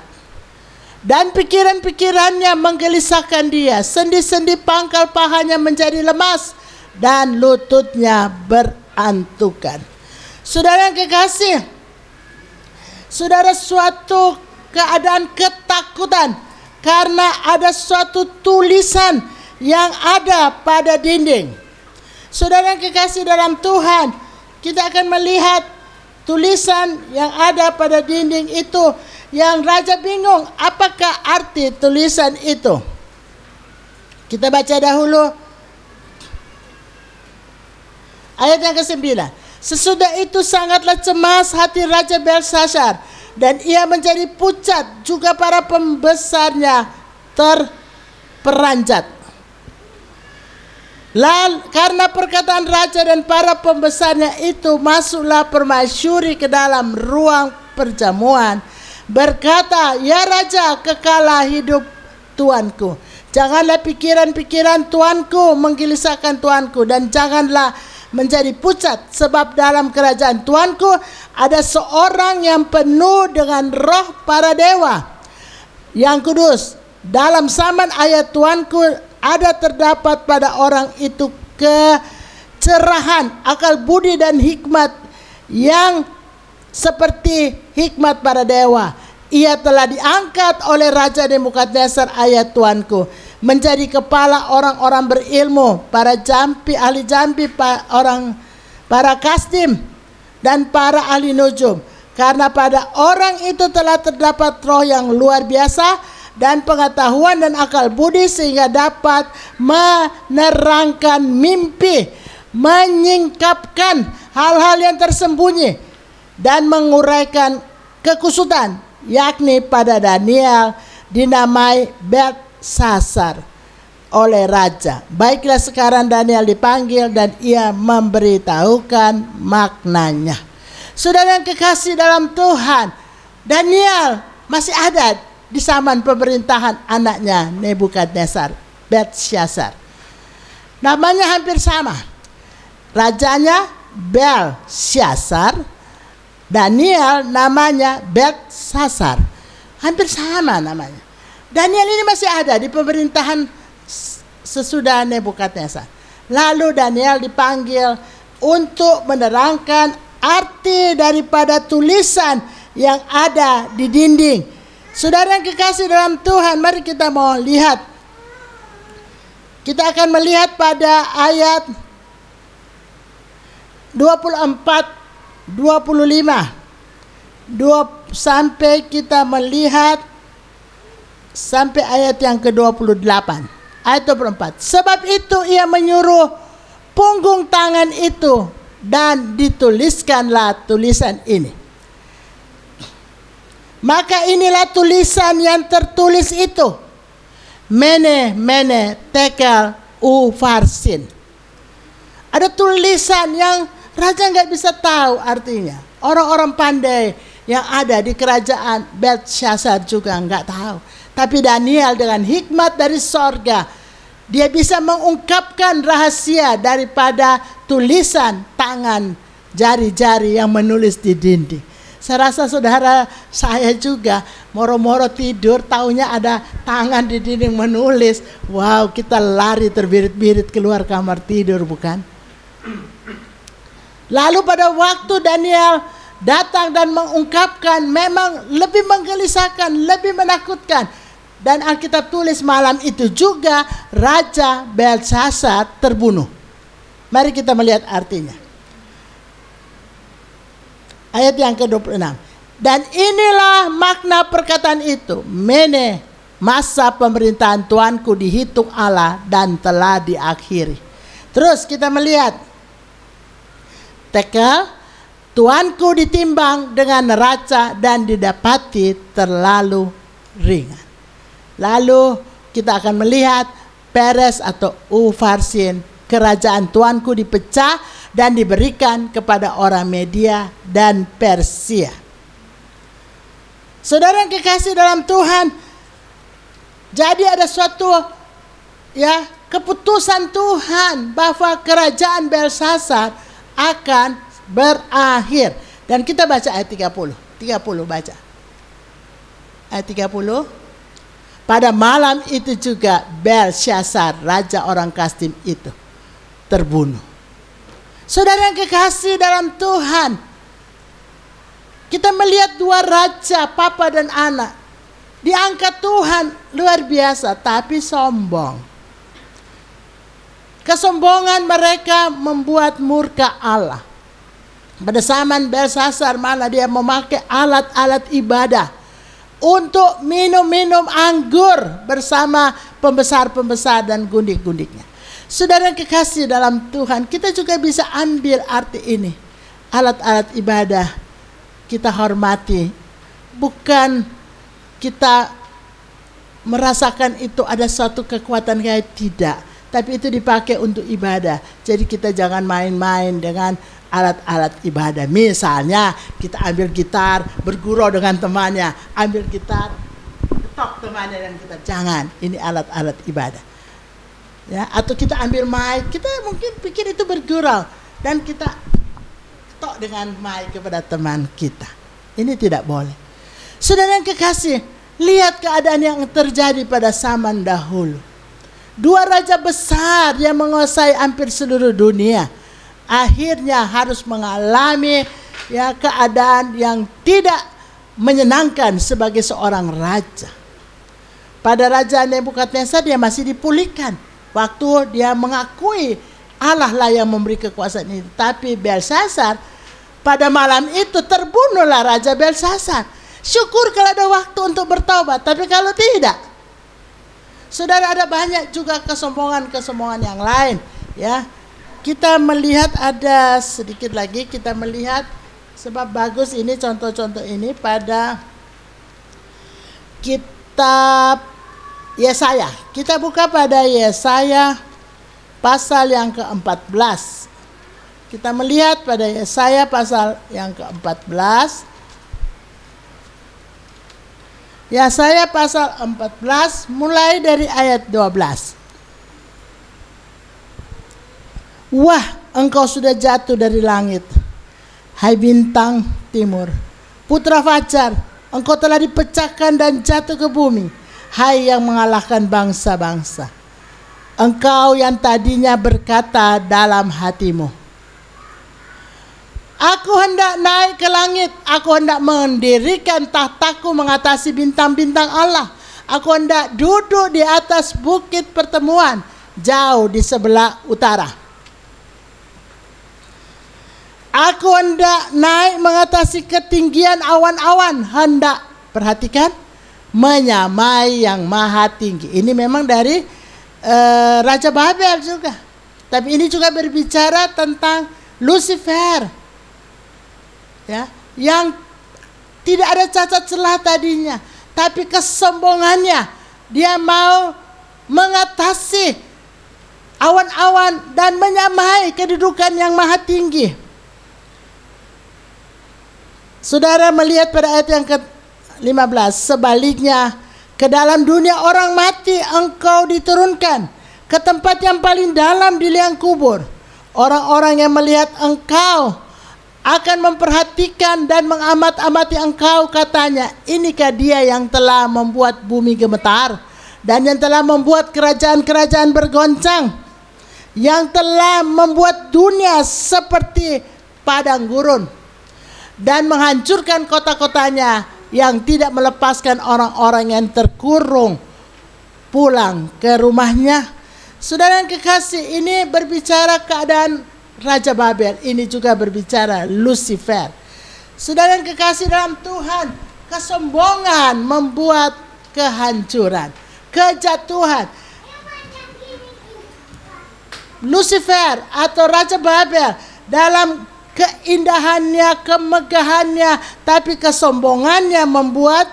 dan pikiran-pikirannya menggelisahkan dia. Sendi-sendi pangkal pahanya menjadi lemas dan lututnya berantukan. Saudara yang kekasih, saudara, suatu keadaan ketakutan karena ada suatu tulisan yang ada pada dinding. Saudara yang kekasih dalam Tuhan, kita akan melihat tulisan yang ada pada dinding itu, yang raja bingung apakah arti tulisan itu. Kita baca dahulu ayat yang ke-9. Sesudah itu sangatlah cemas hati Raja Belteshazzar, dan ia menjadi pucat, juga para pembesarnya terperanjat. Karena perkataan raja dan para pembesarnya itu, masuklah permasyuri ke dalam ruang perjamuan, berkata, "Ya raja, kekalah hidup tuanku. Janganlah pikiran-pikiran tuanku menggelisahkan tuanku, dan janganlah menjadi pucat, sebab dalam kerajaan tuanku ada seorang yang penuh dengan roh para dewa yang kudus. Dalam zaman ayat tuanku ada terdapat pada orang itu kecerahan, akal budi dan hikmat yang seperti hikmat para dewa. Ia telah diangkat oleh Raja Nebukadnezar ayat tuanku menjadi kepala orang-orang berilmu, para jampi, ahli jampi, para kastim, dan para ahli nujum. Karena pada orang itu telah terdapat roh yang luar biasa dan pengetahuan dan akal budi, sehingga dapat menerangkan mimpi, menyingkapkan hal-hal yang tersembunyi, dan menguraikan kekusutan, yakni pada Daniel dinamai Belteshazzar oleh raja. Baiklah, sekarang Daniel dipanggil dan ia memberitahukan maknanya. Saudara yang kekasih dalam Tuhan, Daniel masih ada di zaman pemerintahan anaknya Nebukadnezar, Belteshazzar. Namanya hampir sama. Rajanya Belteshazzar, Daniel namanya Belteshazzar. Hampir sama namanya. Daniel ini masih ada di pemerintahan sesudah Nebukadnezar. Lalu Daniel dipanggil untuk menerangkan arti daripada tulisan yang ada di dinding. Saudara yang kekasih dalam Tuhan, mari kita mau lihat. Kita akan melihat pada ayat 24, 25. Sampai kita melihat sampai ayat yang ke-28. Ayat 24. Sebab itu ia menyuruh punggung tangan itu dan dituliskanlah tulisan ini. Maka inilah tulisan yang tertulis itu. Mene, mene, tekel, ufarsin. Ada tulisan yang raja nggak bisa tahu artinya. Orang-orang pandai yang ada di kerajaan Belteshazzar juga nggak tahu. Tapi Daniel dengan hikmat dari sorga, dia bisa mengungkapkan rahasia daripada tulisan tangan jari-jari yang menulis di dinding. Saya rasa saudara saya juga moro-moro tidur, taunya ada tangan di dinding menulis. Wow, kita lari terbirit-birit keluar kamar tidur, bukan? Lalu pada waktu Daniel datang dan mengungkapkan, memang lebih menggelisahkan, lebih menakutkan. Dan Alkitab tulis malam itu juga Raja Belteshazzar terbunuh. Mari kita melihat artinya. Ayat yang ke-26. Dan inilah makna perkataan itu. Mene, masa pemerintahan Tuanku dihitung Allah dan telah diakhiri. Terus kita melihat. Tekel, Tuanku ditimbang dengan neraca dan didapati terlalu ringan. Lalu kita akan melihat Peres atau Ufarsin, kerajaan Tuanku dipecah dan diberikan kepada orang Media dan Persia. Saudara yang kekasih dalam Tuhan, jadi ada suatu keputusan Tuhan bahwa kerajaan Belteshazzar akan berakhir. Dan kita baca ayat 30 baca. Ayat 30. Pada malam itu juga Belteshazzar, raja orang Kasdim itu, terbunuh. Saudara yang kekasih dalam Tuhan, kita melihat dua raja, papa dan anak, diangkat Tuhan luar biasa, tapi sombong. Kesombongan mereka membuat murka Allah. Pada zaman Belteshazzar malah dia memakai alat-alat ibadah untuk minum-minum anggur bersama pembesar-pembesar dan gundik-gundiknya. Saudara yang kekasih dalam Tuhan, kita juga bisa ambil arti ini. Alat-alat ibadah kita hormati. Bukan kita merasakan itu ada suatu kekuatan gaib, tidak. Tapi itu dipakai untuk ibadah. Jadi kita jangan main-main dengan alat-alat ibadah. Misalnya kita ambil gitar, bergurau dengan temannya, ambil gitar, ketok temannya dan kita jangan. Ini alat-alat ibadah. Ya, atau kita ambil mic, kita mungkin pikir itu bergurau dan kita ketok dengan mic kepada teman kita. Ini tidak boleh. Saudara yang kekasih, lihat keadaan yang terjadi pada zaman dahulu. Dua raja besar yang menguasai hampir seluruh dunia akhirnya harus mengalami keadaan yang tidak menyenangkan sebagai seorang raja. Pada Raja Nebukadnezar dia masih dipulihkan waktu dia mengakui Allah lah yang memberi kekuasaan itu. Tapi Belteshazzar pada malam itu terbunuhlah Raja Belteshazzar. Syukur kalau ada waktu untuk bertobat, tapi kalau tidak, saudara, ada banyak juga kesombongan-kesombongan yang lain. Ya, kita melihat ada sedikit lagi, kita melihat sebab bagus ini contoh-contoh ini pada kitab Yesaya. Kita buka pada Yesaya pasal yang ke-14. Kita melihat pada Yesaya pasal yang ke-14. Yesaya pasal 14 mulai dari ayat 12. Wah, engkau sudah jatuh dari langit, hai bintang timur, putra fajar, engkau telah dipecahkan dan jatuh ke bumi, hai yang mengalahkan bangsa-bangsa. engkau yang tadinya berkata dalam hatimu, aku hendak naik ke langit, aku hendak mendirikan tahtaku mengatasi bintang-bintang Allah. Aku hendak duduk di atas bukit pertemuan, jauh di sebelah utara. Aku hendak naik mengatasi ketinggian awan-awan, hendak, perhatikan, menyamai yang maha tinggi. Ini memang dari Raja Babel juga. Tapi ini juga berbicara tentang Lucifer, ya, yang tidak ada cacat celah tadinya, tapi kesombongannya dia mau mengatasi awan-awan dan menyamai kedudukan yang maha tinggi. Saudara melihat pada ayat yang ke-15, sebaliknya ke dalam dunia orang mati engkau diturunkan, ke tempat yang paling dalam di liang kubur. Orang-orang yang melihat engkau akan memperhatikan dan mengamat-amati engkau, katanya, inikah dia yang telah membuat bumi gemetar dan yang telah membuat kerajaan-kerajaan bergoncang, yang telah membuat dunia seperti padang gurun dan menghancurkan kota-kotanya, yang tidak melepaskan orang-orang yang terkurung pulang ke rumahnya. Saudara yang kekasih, ini berbicara keadaan Raja Babel, ini juga berbicara Lucifer. Saudara yang kekasih dalam Tuhan, kesombongan membuat kehancuran, kejatuhan. Lucifer atau Raja Babel dalam keindahannya, kemegahannya, tapi kesombongannya membuat,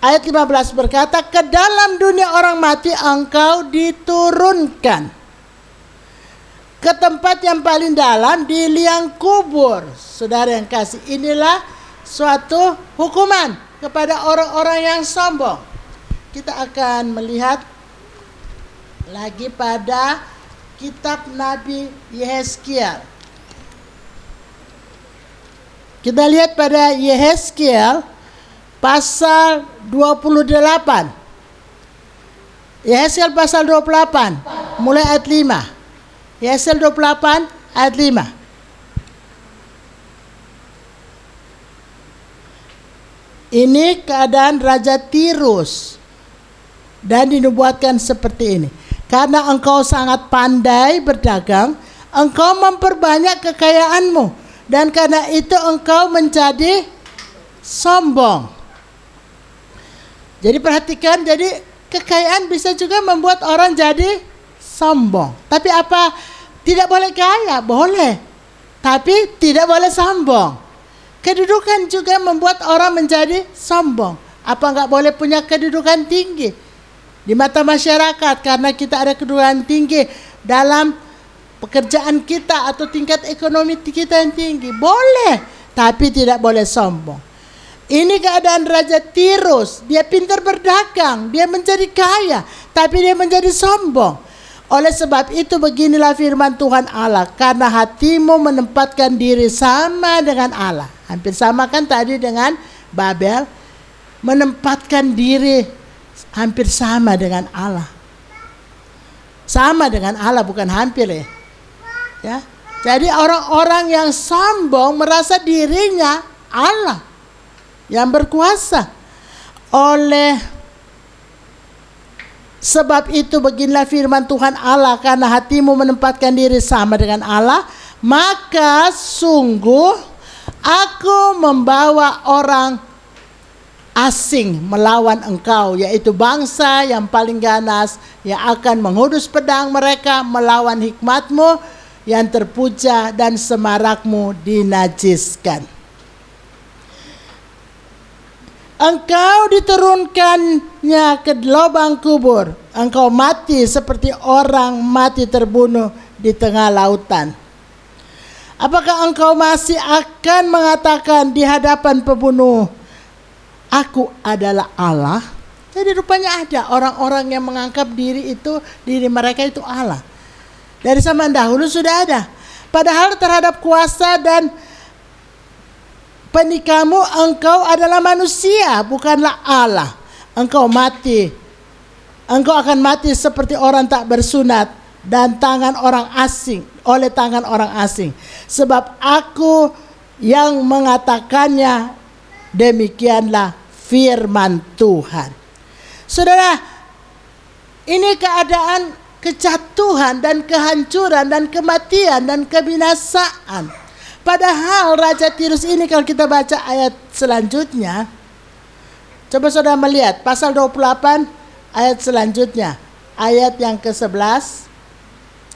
ayat 15 berkata, ke dalam dunia orang mati engkau diturunkan, ke tempat yang paling dalam di liang kubur. Saudara yang kasih, inilah suatu hukuman kepada orang-orang yang sombong. Kita akan melihat lagi pada kitab Nabi Yehezkiel. Kita lihat pada Yehezkiel pasal 28. Yehezkiel pasal 28 mulai ayat 5. Yehezkiel 28 ayat 5. Ini keadaan Raja Tirus, dan dinubuatkan seperti ini. Karena engkau sangat pandai berdagang, engkau memperbanyak kekayaanmu, dan karena itu engkau menjadi sombong. Jadi perhatikan, jadi kekayaan bisa juga membuat orang jadi sombong. Tapi apa? Tidak boleh kaya, boleh, tapi tidak boleh sombong. Kedudukan juga membuat orang menjadi sombong. Apa enggak boleh punya kedudukan tinggi di mata masyarakat karena kita ada kedudukan tinggi dalam pekerjaan kita atau tingkat ekonomi kita yang tinggi? Boleh, tapi tidak boleh sombong. Ini keadaan Raja Tirus. Dia pintar berdagang, dia menjadi kaya, tapi dia menjadi sombong. Oleh sebab itu beginilah firman Tuhan Allah, karena hatimu menempatkan diri sama dengan Allah. Hampir sama kan tadi dengan Babel, menempatkan diri hampir sama dengan Allah. Sama dengan Allah, bukan hampir ya. Ya, jadi orang-orang yang sombong merasa dirinya Allah yang berkuasa. Oleh sebab itu beginilah firman Tuhan Allah, karena hatimu menempatkan diri sama dengan Allah, maka sungguh aku membawa orang asing melawan engkau, yaitu bangsa yang paling ganas, yang akan menghunus pedang mereka melawan hikmatmu yang terpuja, dan semarakmu dinajiskan. Engkau diturunkannya ke lubang kubur, engkau mati seperti orang mati terbunuh di tengah lautan. Apakah engkau masih akan mengatakan di hadapan pembunuh, aku adalah Allah? Jadi rupanya ada orang-orang yang menganggap diri mereka itu Allah. Dari zaman dahulu sudah ada. Padahal terhadap kuasa dan penikahmu engkau adalah manusia, bukanlah Allah. Engkau mati Engkau akan mati seperti orang tak bersunat dan oleh tangan orang asing. Sebab aku yang mengatakannya, demikianlah firman Tuhan. Saudara, ini keadaan kejatuhan dan kehancuran dan kematian dan kebinasaan. Padahal Raja Tirus ini, kalau kita baca ayat selanjutnya, coba saudara melihat pasal 28 ayat selanjutnya, ayat yang ke-11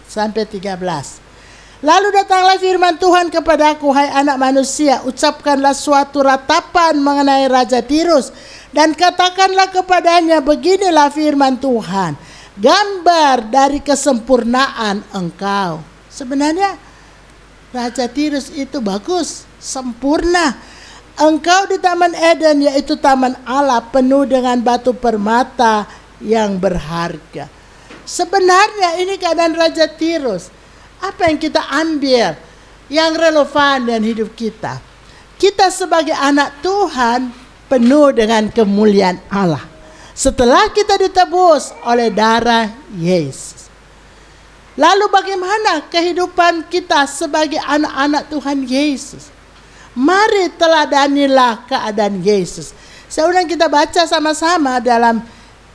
sampai 13. Lalu datanglah firman Tuhan kepadaku, hai anak manusia, ucapkanlah suatu ratapan mengenai Raja Tirus, dan katakanlah kepadanya, beginilah firman Tuhan, gambar dari kesempurnaan engkau. Sebenarnya Raja Tirus itu bagus, sempurna. Engkau di Taman Eden, yaitu taman Allah, penuh dengan batu permata yang berharga. Sebenarnya ini keadaan Raja Tirus. Apa yang kita ambil yang relevan dengan hidup kita? Kita sebagai anak Tuhan penuh dengan kemuliaan Allah. Setelah kita ditebus oleh darah Yesus. Lalu bagaimana kehidupan kita sebagai anak-anak Tuhan Yesus? Mari teladanilah keadaan Yesus. Sekarang kita baca sama-sama dalam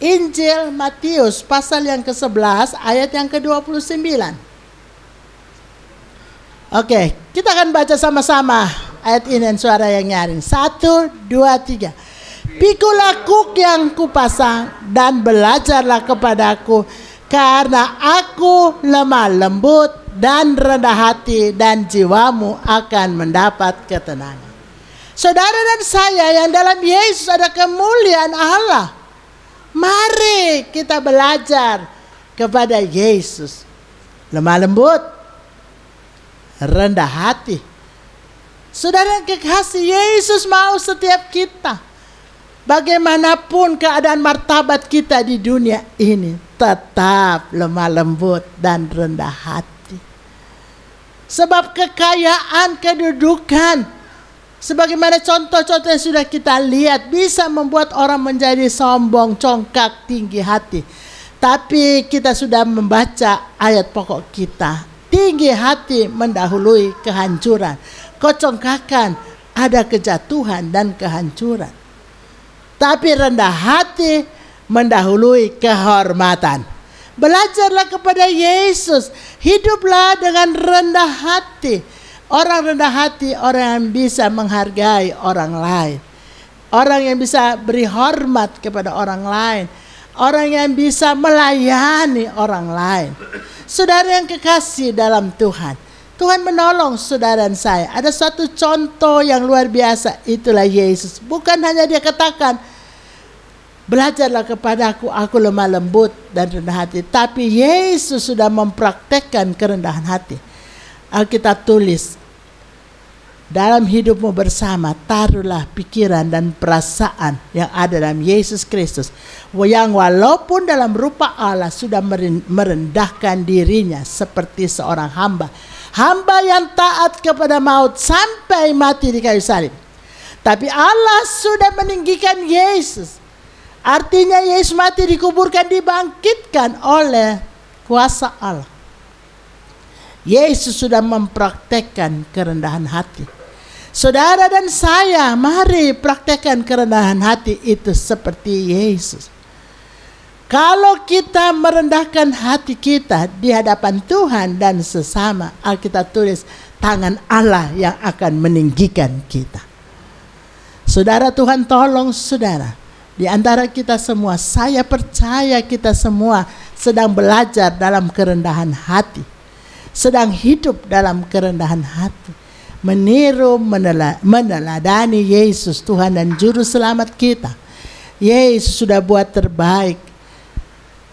Injil Matius pasal yang ke-11 ayat yang ke-29. Oke, kita akan baca sama-sama ayat ini dengan suara yang nyaring. 1, 2, 3. Pikulah kuk yang kupasang dan belajarlah kepadaku, karena aku lemah lembut dan rendah hati, dan jiwamu akan mendapat ketenangan. Saudara dan saya yang dalam Yesus ada kemuliaan Allah. Mari kita belajar kepada Yesus. Lemah lembut, rendah hati. Saudara yang kekasih, Yesus mau setiap kita, bagaimanapun keadaan martabat kita di dunia ini, tetap lemah lembut dan rendah hati. Sebab kekayaan, kedudukan, sebagaimana contoh-contoh yang sudah kita lihat, bisa membuat orang menjadi sombong, congkak, tinggi hati. Tapi kita sudah membaca ayat pokok kita. Tinggi hati mendahului kehancuran. Kecongkakan ada kejatuhan dan kehancuran. Tapi rendah hati mendahului kehormatan. Belajarlah kepada Yesus. Hiduplah dengan rendah hati. Orang rendah hati, orang yang bisa menghargai orang lain. Orang yang bisa beri hormat kepada orang lain. Orang yang bisa melayani orang lain. Saudara yang kekasih dalam Tuhan, Tuhan menolong saudara dan saya. Ada suatu contoh yang luar biasa, itulah Yesus. Bukan hanya dia katakan, belajarlah kepadaku, aku lemah lembut dan rendah hati. Tapi Yesus sudah mempraktekkan kerendahan hati. Alkitab tulis, dalam hidupmu bersama, taruhlah pikiran dan perasaan yang ada dalam Yesus Kristus, yang walaupun dalam rupa Allah sudah merendahkan dirinya seperti seorang hamba yang taat kepada maut sampai mati di kayu salib. Tapi Allah sudah meninggikan Yesus. Artinya Yesus mati, dikuburkan, dibangkitkan oleh kuasa Allah. Yesus sudah mempraktekkan kerendahan hati. Saudara dan saya, mari praktekkan kerendahan hati itu seperti Yesus. Kalau kita merendahkan hati kita di hadapan Tuhan dan sesama, Alkitab tulis, tangan Allah yang akan meninggikan kita. Saudara, Tuhan tolong saudara. Di antara kita semua, saya percaya kita semua sedang belajar dalam kerendahan hati. Sedang hidup dalam kerendahan hati. Meniru, meneladani Yesus, Tuhan dan Juru Selamat kita. Yesus sudah buat terbaik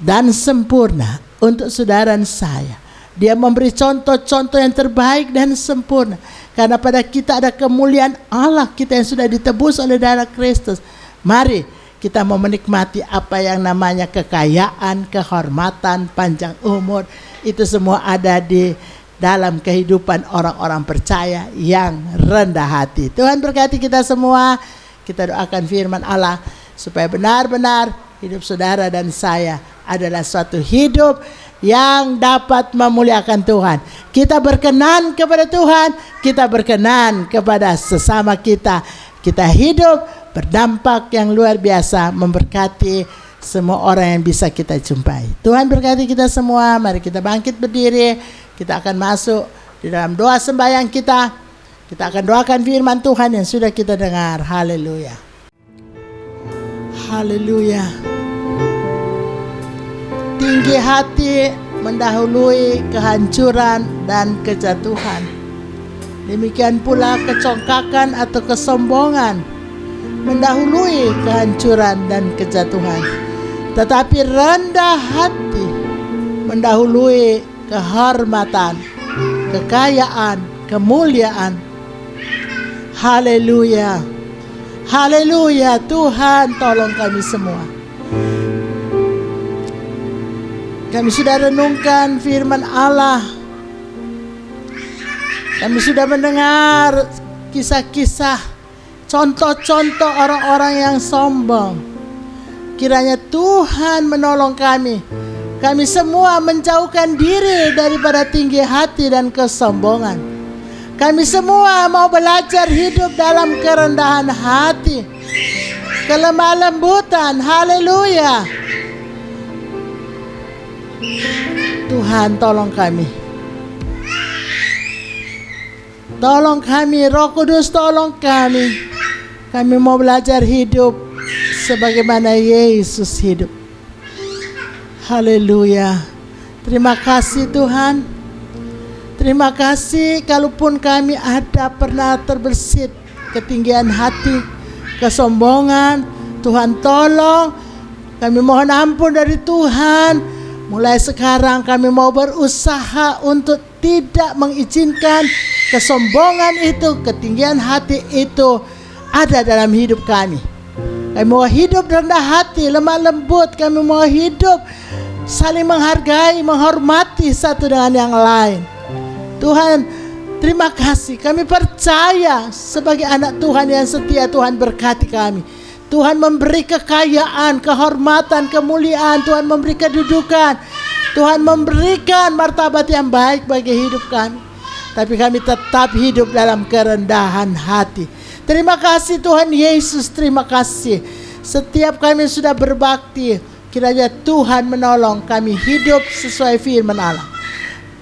dan sempurna untuk saudara dan saya. Dia memberi contoh-contoh yang terbaik dan sempurna. Karena pada kita ada kemuliaan Allah, kita yang sudah ditebus oleh darah Kristus. Mari kita mau menikmati apa yang namanya kekayaan, kehormatan, panjang umur. Itu semua ada di dalam kehidupan orang-orang percaya yang rendah hati. Tuhan berkati kita semua. Kita doakan firman Allah supaya benar-benar hidup saudara dan saya adalah suatu hidup yang dapat memuliakan Tuhan. Kita berkenan kepada Tuhan, kita berkenan kepada sesama kita. Kita hidup berdampak yang luar biasa, memberkati semua orang yang bisa kita jumpai. Tuhan berkati kita semua. Mari kita bangkit berdiri. Kita akan masuk di dalam doa sembahyang kita. Kita akan doakan firman Tuhan yang sudah kita dengar. Haleluya. Haleluya. Tinggi hati mendahului kehancuran dan kejatuhan. Demikian pula kecongkakan atau kesombongan mendahului kehancuran dan kejatuhan. Tetapi rendah hati mendahului kehormatan, kekayaan, kemuliaan. Haleluya. Haleluya. Tuhan tolong kami semua. Kami sudah renungkan firman Allah. Kami sudah mendengar kisah-kisah, contoh-contoh orang-orang yang sombong. Kiranya Tuhan menolong kami. Kami semua menjauhkan diri daripada tinggi hati dan kesombongan. Kami semua mau belajar hidup dalam kerendahan hati, kelemah lembutan. Haleluya. Tuhan tolong kami. Tolong kami, Roh Kudus tolong kami. Kami mau belajar hidup sebagaimana Yesus hidup. Haleluya. Terima kasih Tuhan. Terima kasih kalaupun kami ada pernah terbersit ketinggian hati, kesombongan. Tuhan tolong. Kami mohon ampun dari Tuhan. Mulai sekarang kami mau berusaha untuk tidak mengizinkan kesombongan itu, ketinggian hati itu ada dalam hidup kami. Kami mau hidup rendah hati, lemah lembut. Kami mau hidup saling menghargai, menghormati satu dengan yang lain. Tuhan, terima kasih. Kami percaya sebagai anak Tuhan yang setia, Tuhan berkati kami. Tuhan memberi kekayaan, kehormatan, kemuliaan. Tuhan memberi kedudukan. Tuhan memberikan martabat yang baik bagi hidup kami. Tapi kami tetap hidup dalam kerendahan hati. Terima kasih Tuhan Yesus, terima kasih. Setiap kami sudah berbakti, kiranya Tuhan menolong kami hidup sesuai firman Allah.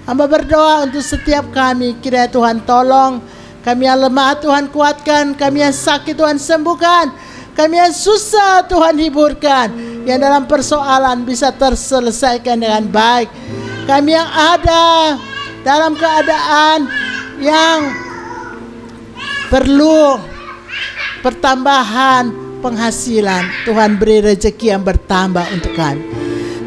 Hamba berdoa untuk setiap kami, kiranya Tuhan tolong. Kami yang lemah Tuhan kuatkan, kami yang sakit Tuhan sembuhkan, kami yang susah Tuhan hiburkan, yang dalam persoalan bisa terselesaikan dengan baik. Kami yang ada dalam keadaan yang perlu pertambahan penghasilan, Tuhan beri rezeki yang bertambah untuk kami.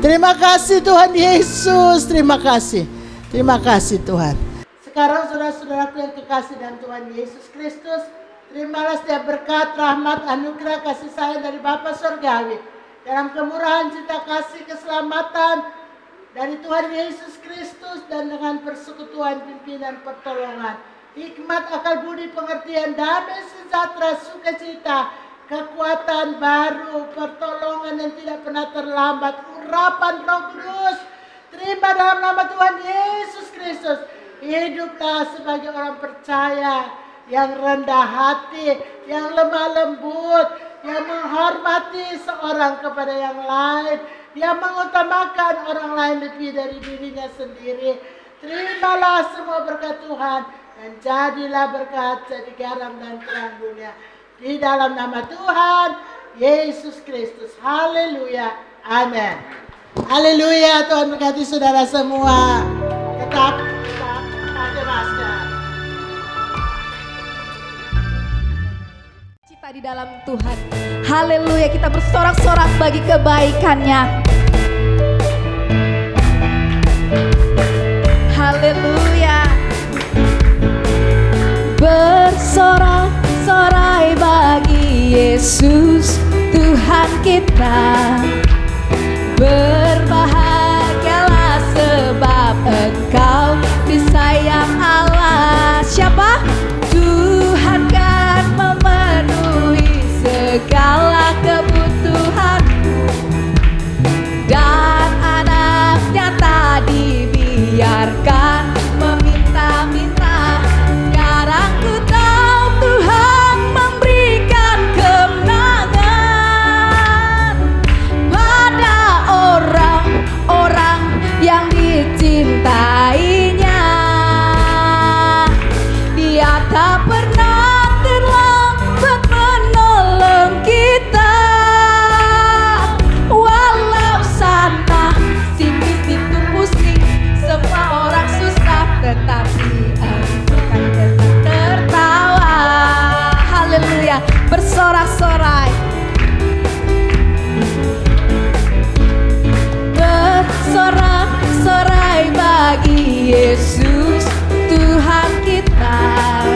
Terima kasih Tuhan Yesus, terima kasih. Terima kasih Tuhan. Sekarang saudara-saudaraku yang kekasih dan Tuhan Yesus Kristus, terimalah setiap berkat, rahmat, anugerah, kasih sayang dari Bapa Surgawi. Dalam kemurahan, cinta kasih, keselamatan dari Tuhan Yesus Kristus dan dengan persekutuan pimpinan pertolongan. Hikmat, akal budi, pengertian, damai, sejahtera, sukacita, kekuatan baru, pertolongan yang tidak pernah terlambat, urapan Roh Kudus. Terima dalam nama Tuhan Yesus Kristus. Hiduplah sebagai orang percaya yang rendah hati, yang lemah lembut, yang menghormati seorang kepada yang lain, yang mengutamakan orang lain lebih dari dirinya sendiri. Terimalah semua berkat Tuhan dan jadilah berkat, jadi garam dan terang dunia. Di dalam nama Tuhan Yesus Kristus. Haleluya. Amin. Haleluya. Tuhan berkati saudara semua. Tetap pakai masker. Cita di dalam Tuhan. Haleluya. Kita bersorak-sorak bagi kebaikannya. Haleluya. Bersorak-sorai bagi Yesus Tuhan kita. Berbahagialah sebab engkau disayang Allah. Siapa? Tuhan kan memenuhi segala kebutuhanmu. bersorak-sorai. Bersorak-sorai bagi Yesus Tuhan kita.